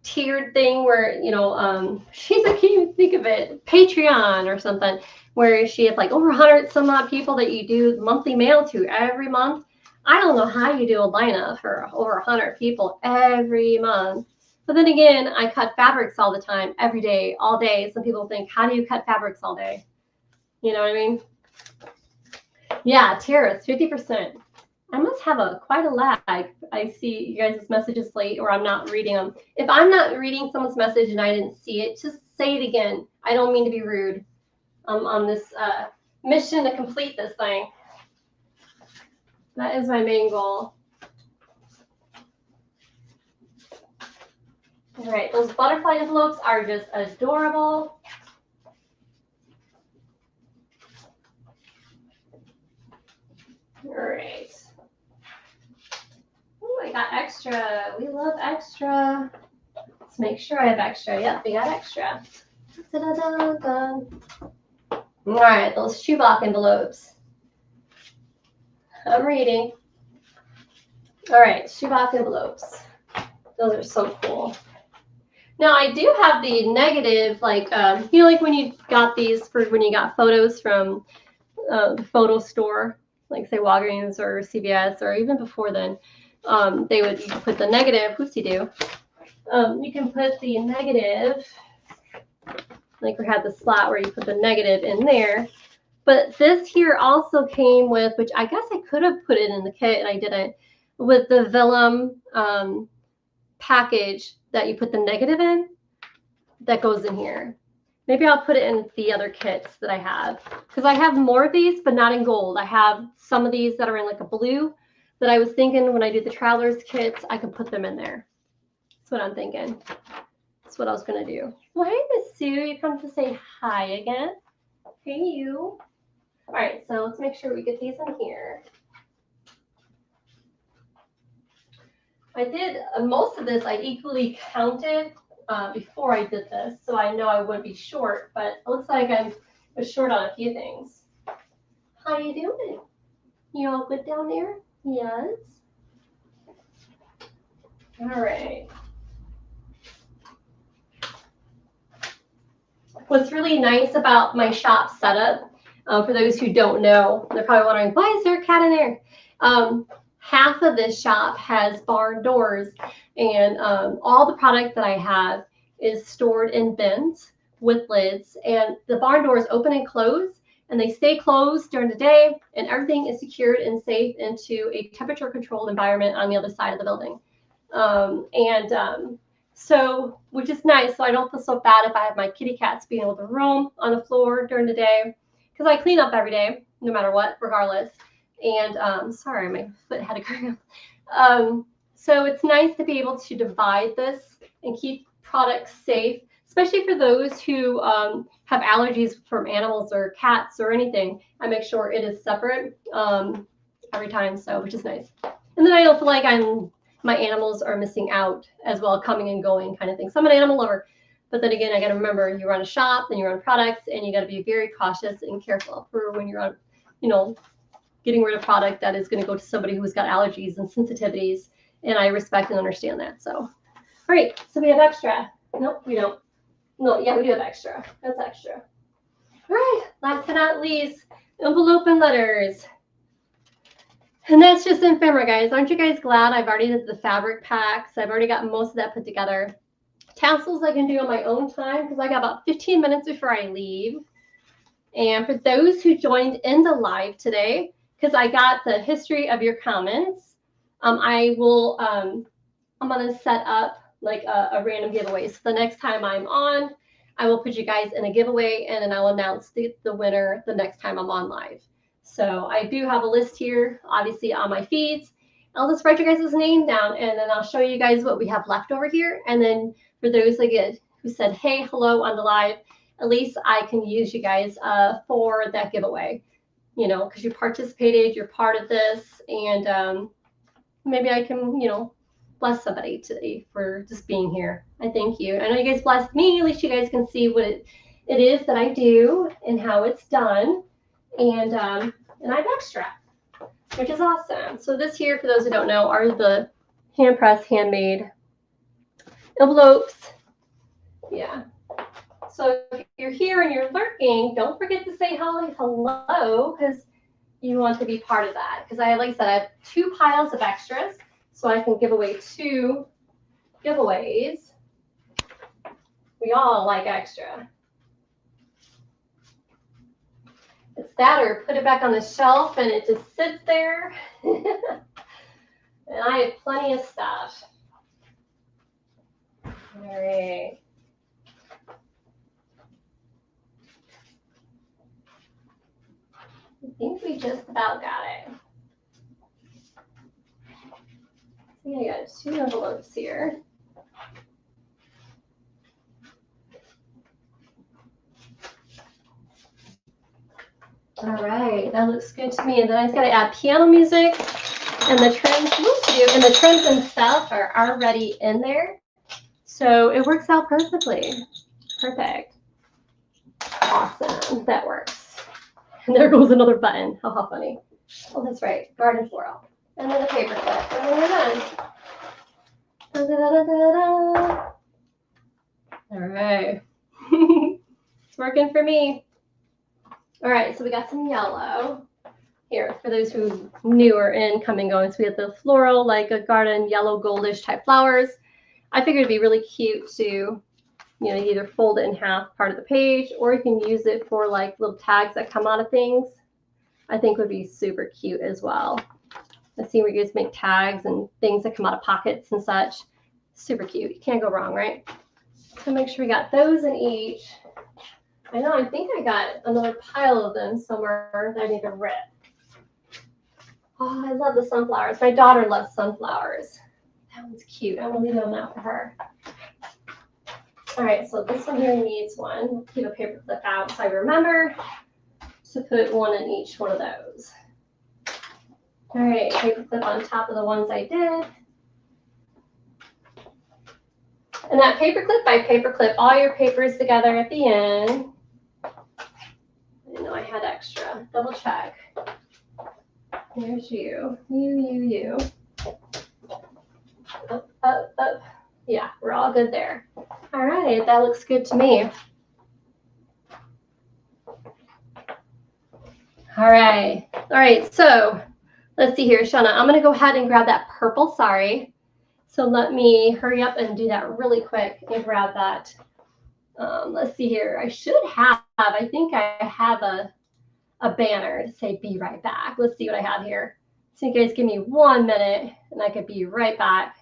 tiered thing where, you know, I can't even think of it, Patreon or something, where she has like over 100 some odd people that you do monthly mail to every month. I don't know how you do a lineup for over 100 people every month. But then again, I cut fabrics all the time, every day, all day. Some people think, how do you cut fabrics all day? You know what I mean? Yeah, Tara, 50%. I must have quite a lag. I see you guys' messages late, or I'm not reading them. If I'm not reading someone's message and I didn't see it, just say it again. I don't mean to be rude. I'm on this mission to complete this thing. That is my main goal. All right, those butterfly envelopes are just adorable. All right. Oh, I got extra. We love extra. Let's make sure I have extra. Yep, we got extra. Da-da-da-da. All right, those shoebox envelopes. I'm reading. All right, shoebox envelopes. Those are so cool. Now I do have the negative, like, you know, like when you got these for when you got photos from the photo store, like say Walgreens or CVS, or even before then, they would, you could put the negative, whoopsie-doo. You can put the negative, like we had the slot where you put the negative in there. But this here also came with, which I guess I could have put it in the kit and I didn't, with the vellum package that you put the negative in, that goes in here. Maybe I'll put it in the other kits that I have, because I have more of these, but not in gold. I have some of these that are in like a blue that I was thinking when I do the traveler's kits, I could put them in there. That's what I'm thinking. That's what I was going to do. Well, hey, Miss Sue, you come to say hi again. Hey, you. All right, so let's make sure we get these in here. I did most of this, I equally counted before I did this, so I know I wouldn't be short, but it looks like I was short on a few things. How you doing? You all good down there? Yes. All right. What's really nice about my shop setup, for those who don't know, they're probably wondering, why is there a cat in there? Half of this shop has barn doors, and all the product that I have is stored in bins with lids, and the barn doors open and close, and they stay closed during the day, and everything is secured and safe into a temperature controlled environment on the other side of the building. So, which is nice, so I don't feel so bad if I have my kitty cats being able to roam on the floor during the day, because I clean up every day, no matter what, regardless. And sorry, my foot had a cramp. So it's nice to be able to divide this and keep products safe, especially for those who have allergies from animals or cats or anything. I make sure it is separate every time, so which is nice. And then I don't feel like my animals are missing out as well, coming and going kind of thing. So I'm an animal lover, but then again, I got to remember you run a shop and you run products, and you got to be very cautious and careful for when you're on, you know, getting rid of product that is going to go to somebody who's got allergies and sensitivities, and I respect and understand that. So, all right, so we have extra. Nope, we don't. No, yeah, we do have extra. That's extra. All right, last but not least, envelope and letters. And that's just ephemera, guys. Aren't you guys glad I've already did the fabric packs? I've already got most of that put together. Tassels I can do on my own time because I got about 15 minutes before I leave. And for those who joined in the live today, because I got the history of your comments, I'm going to set up like a random giveaway. So the next time I'm on, I will put you guys in a giveaway, and then I'll announce the winner the next time I'm on live. So I do have a list here, obviously on my feeds. I'll just write your guys' name down, and then I'll show you guys what we have left over here. And then for those again who said, hey, hello on the live, at least I can use you guys for that giveaway, you know, because you participated, you're part of this, and maybe I can, you know, bless somebody today for just being here. I thank you. I know you guys blessed me. At least you guys can see what it is that I do and how it's done. And I have extra, which is awesome. So this here, for those who don't know, are the hand pressed, handmade envelopes. Yeah. So if you're here and you're lurking, don't forget to say hello, because you want to be part of that. Because like I said, I have 2 piles of extras, so I can give away 2 giveaways. We all like extra. It's that, or put it back on the shelf and it just sits there. And I have plenty of stuff. All right. I think we just about got it. I got 2 envelopes here. All right, that looks good to me. And then I just got to add piano music, and the trims and stuff are already in there. So it works out perfectly. Perfect. Awesome. That works. And there goes another button. Oh, how funny. Oh, that's right. Garden floral. And then the paper clip. And then we're done. Da, da, da, da, da. All right. It's working for me. All right, so we got some yellow here for those who new or in coming going. So we have the floral, like a garden, yellow goldish type flowers. I figured it'd be really cute to, you know, either fold it in half part of the page, or you can use it for like little tags that come out of things. I think would be super cute as well. I've seen where you guys make tags and things that come out of pockets and such. Super cute. You can't go wrong, right? So make sure we got those in each. I know, I think I got another pile of them somewhere that I need to rip. Oh, I love the sunflowers. My daughter loves sunflowers. That one's cute. I'm gonna leave it on that for her. All right, so this one here needs one. Keep a paper clip out so I remember to put one in each one of those. All right, paper clip on top of the ones I did. And that paper clip by paper clip all your papers together at the end. I know I had extra. Double check. There's you. You. Up, up, up. Yeah, we're all good there. All right, that looks good to me. All right, so let's see here, Shauna. I'm gonna go ahead and grab that purple sari. So let me hurry up and do that really quick and grab that. Let's see here. I should have, I think I have a banner to say be right back. Let's see what I have here. So you guys give me 1 minute and I could be right back.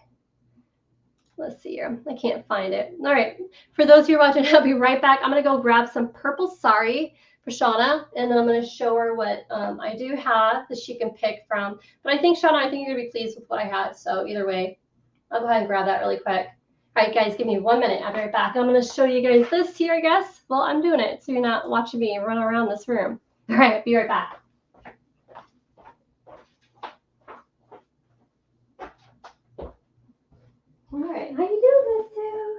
Let's see here. I can't find it. All right. For those of you watching, I'll be right back. I'm going to go grab some purple sari for Shauna, and then I'm going to show her what I do have that she can pick from. But I think, Shauna, I think you're going to be pleased with what I had. So either way, I'll go ahead and grab that really quick. All right, guys, give me 1 minute. I'll be right back. I'm going to show you guys this here, I guess. Well, I'm doing it, so you're not watching me run around this room. All right, be right back. All right, how you doing, Miss Sue?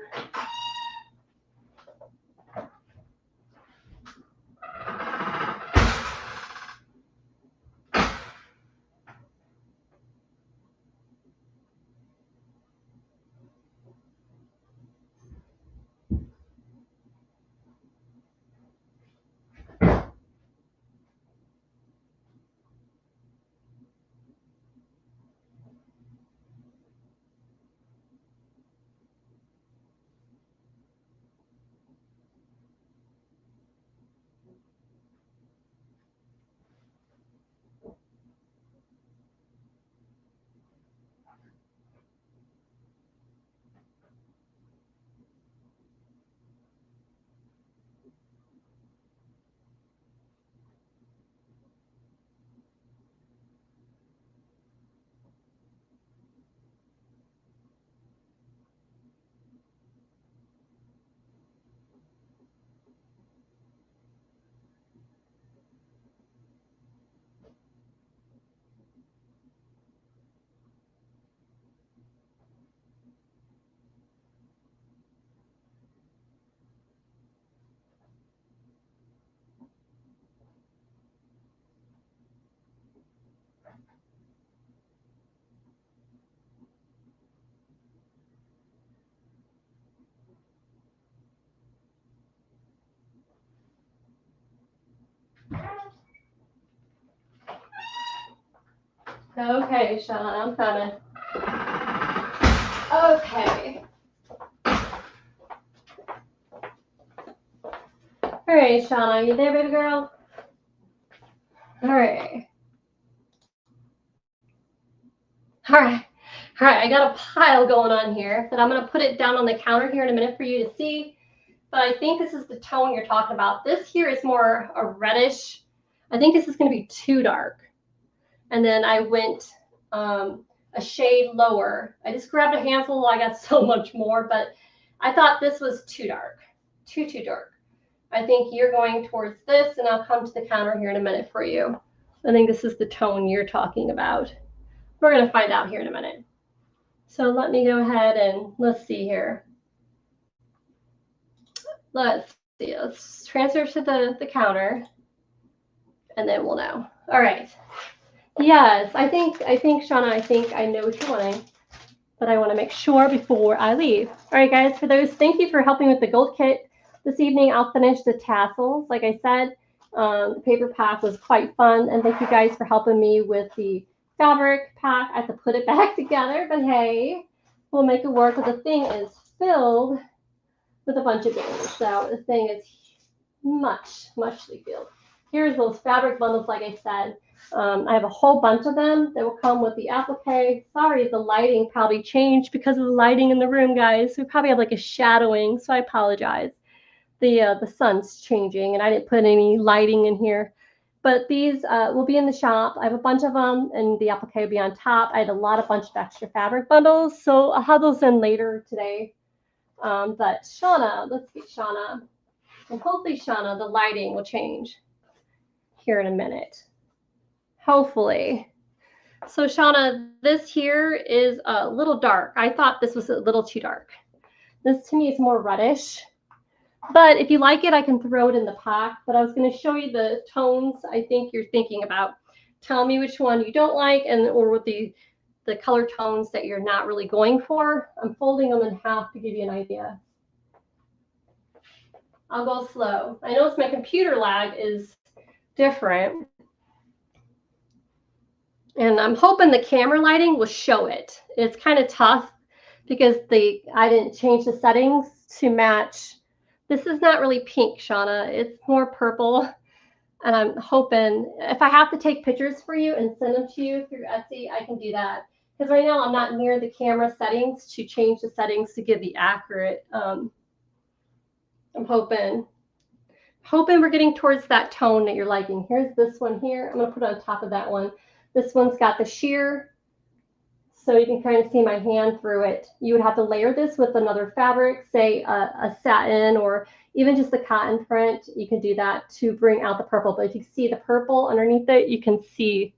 Okay, Shauna, I'm coming. Okay. All right, Shauna, you there, baby girl? All right. All right. All right, I got a pile going on here, but I'm going to put it down on the counter here in a minute for you to see. But I think this is the tone you're talking about. This here is more a reddish. I think this is going to be too dark. And then I went a shade lower. I just grabbed a handful. I got so much more, but I thought this was too dark, too dark. I think you're going towards this, and I'll come to the counter here in a minute for you. I think this is the tone you're talking about. We're going to find out here in a minute. So let me go ahead and let's see here. Let's see. Let's transfer to the counter, and then we'll know. All right. Yes, I think, Shauna, I think I know what you're wanting. but I want to make sure before I leave. All right, guys, for those, thank you for helping with the gold kit this evening. I'll finish the tassels. Like I said, the paper pack was quite fun, and thank you guys for helping me with the fabric pack. I have to put it back together, but hey, we'll make it work. But the thing is filled with a bunch of goodies, so the thing is muchly filled. Here's those fabric bundles, like I said. I have a whole bunch of them that will come with the applique. Sorry, the lighting probably changed because of the lighting in the room, guys. We probably have like a shadowing, so I apologize. The sun's changing, and I didn't put any lighting in here. But these will be in the shop. I have a bunch of them, and the applique will be on top. I had a bunch of extra fabric bundles, so I'll have those in later today. But Shauna, let's get Shauna. And hopefully, Shauna, the lighting will change here in a minute. Hopefully. So Shauna, this here is a little dark. I thought this was a little too dark. This to me is more reddish. But if you like it, I can throw it in the pack. But I was going to show you the tones I think you're thinking about. Tell me which one you don't like, or with the color tones that you're not really going for. I'm folding them in half to give you an idea. I'll go slow. I notice my computer lag is different. And I'm hoping the camera lighting will show it. It's kind of tough because I didn't change the settings to match. This is not really pink, Shauna. It's more purple. And I'm hoping if I have to take pictures for you and send them to you through Etsy, I can do that. Because right now I'm not near the camera settings to change the settings to give the accurate. I'm hoping we're getting towards that tone that you're liking. Here's this one here. I'm going to put it on top of that one. This one's got the sheer, so you can kind of see my hand through it. You would have to layer this with another fabric, say a satin or even just a cotton print. You can do that to bring out the purple. But if you see the purple underneath it, you can see,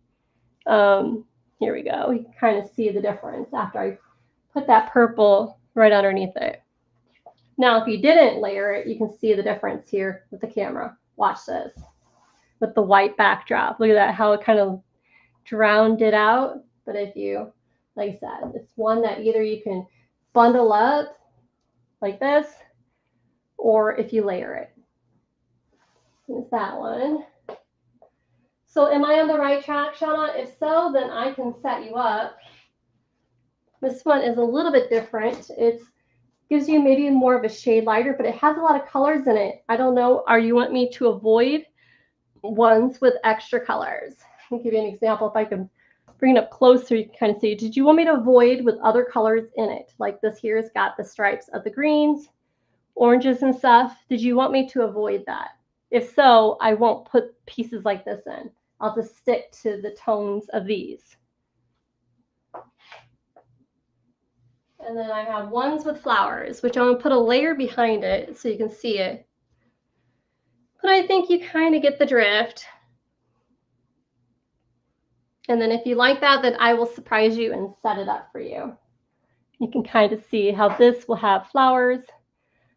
here we go. You can kind of see the difference after I put that purple right underneath it. Now, if you didn't layer it, you can see the difference here with the camera. Watch this with the white backdrop. Look at that, how it kind of drowned it out. But if you, like I said, it's one that either you can bundle up like this, or if you layer it. It's that one. So am I on the right track, Shauna? If so, then I can set you up. This one is a little bit different. It gives you maybe more of a shade lighter, but it has a lot of colors in it. I don't know, you want me to avoid ones with extra colors? I'll give you an example. If I can bring it up closer, you can kind of see. Did you want me to avoid with other colors in it? Like this here has got the stripes of the greens, oranges and stuff. Did you want me to avoid that? If so, I won't put pieces like this in. I'll just stick to the tones of these. And then I have ones with flowers, which I'm going to put a layer behind it so you can see it. But I think you kind of get the drift. And then if you like that, then I will surprise you and set it up for you. You can kind of see how this will have flowers.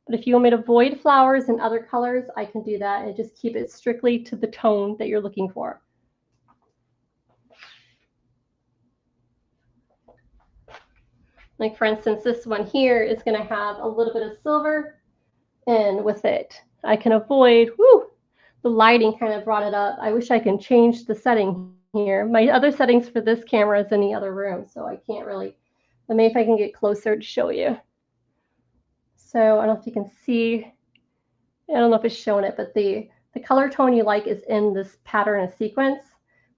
But if you want me to avoid flowers and other colors, I can do that and just keep it strictly to the tone that you're looking for. Like for instance, this one here is going to have a little bit of silver in with it. I can avoid, the lighting kind of brought it up. I wish I can change the setting here. My other settings for this camera is in the other room, so I can't really, but maybe if I can get closer to show you. So I don't know if you can see, I don't know if it's showing it, but the color tone you like is in this pattern of sequence,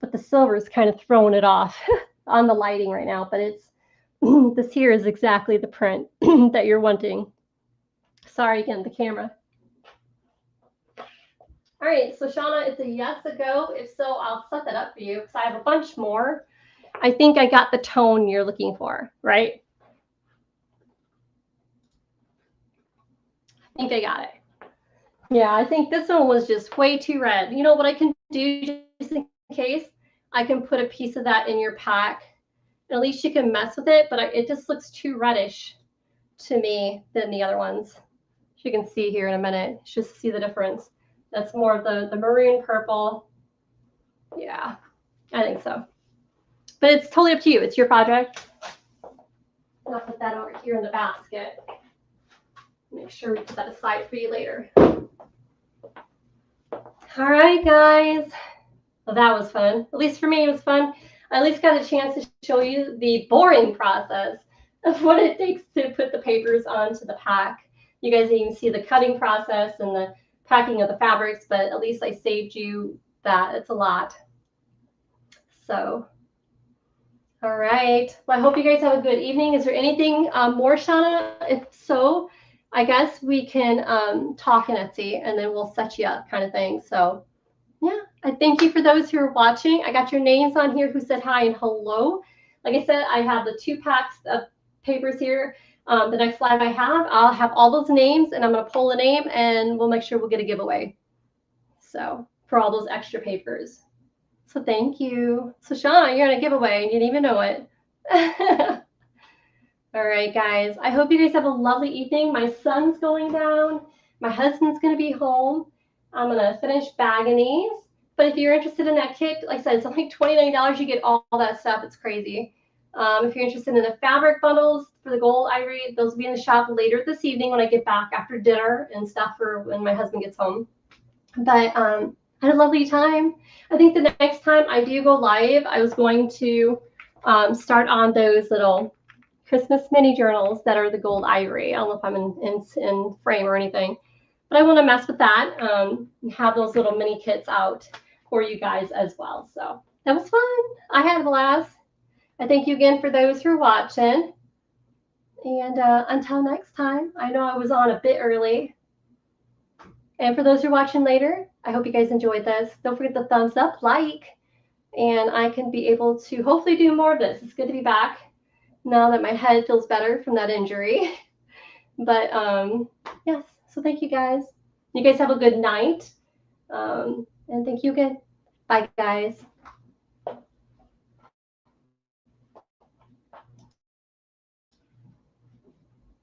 but the silver is kind of throwing it off on the lighting right now, but it's, this here is exactly the print that you're wanting. Sorry again, the camera. All right, so Shauna, it's a yes, a go. If so, I'll set that up for you because I have a bunch more. I think I got the tone you're looking for, right? I think I got it. Yeah, I think this one was just way too red. You know what I can do just in case? I can put a piece of that in your pack. And at least you can mess with it, but it just looks too reddish to me than the other ones. You can see here in a minute, just see the difference. That's more of the maroon purple. Yeah, I think so. But it's totally up to you. It's your project. And I'll put that over here in the basket. Make sure we put that aside for you later. All right, guys. Well, that was fun. At least for me, it was fun. I at least got a chance to show you the boring process of what it takes to put the papers onto the pack. You guys didn't even see the cutting process and the packing of the fabrics, but at least I saved you that. It's a lot. So, all right. Well, I hope you guys have a good evening. Is there anything more, Shauna? If so, I guess we can talk in Etsy, and then we'll set you up kind of thing. So, yeah, I thank you for those who are watching. I got your names on here who said hi and hello. Like I said, I have the 2 packs of papers here. The next live I have, I'll have all those names, and I'm going to pull a name, and we'll make sure we'll get a giveaway. So for all those extra papers. So thank you. So Sean, you're in a giveaway. You didn't even know it. All right, guys. I hope you guys have a lovely evening. My sun's going down. My husband's going to be home. I'm going to finish bagging these. But if you're interested in that kit, like I said, it's only $29. You get all that stuff. It's crazy. If you're interested in the fabric bundles for the gold ivory, those will be in the shop later this evening when I get back after dinner and stuff for when my husband gets home. But I had a lovely time. I think the next time I do go live, I was going to start on those little Christmas mini journals that are the gold ivory. I don't know if I'm in frame or anything, but I want to mess with that and have those little mini kits out for you guys as well. So that was fun. I had a blast. I thank you again for those who are watching. And until next time, I know I was on a bit early. And for those who are watching later, I hope you guys enjoyed this. Don't forget the thumbs up, like, and I can be able to hopefully do more of this. It's good to be back now that my head feels better from that injury. But yes, so thank you guys. You guys have a good night. And thank you again. Bye, guys.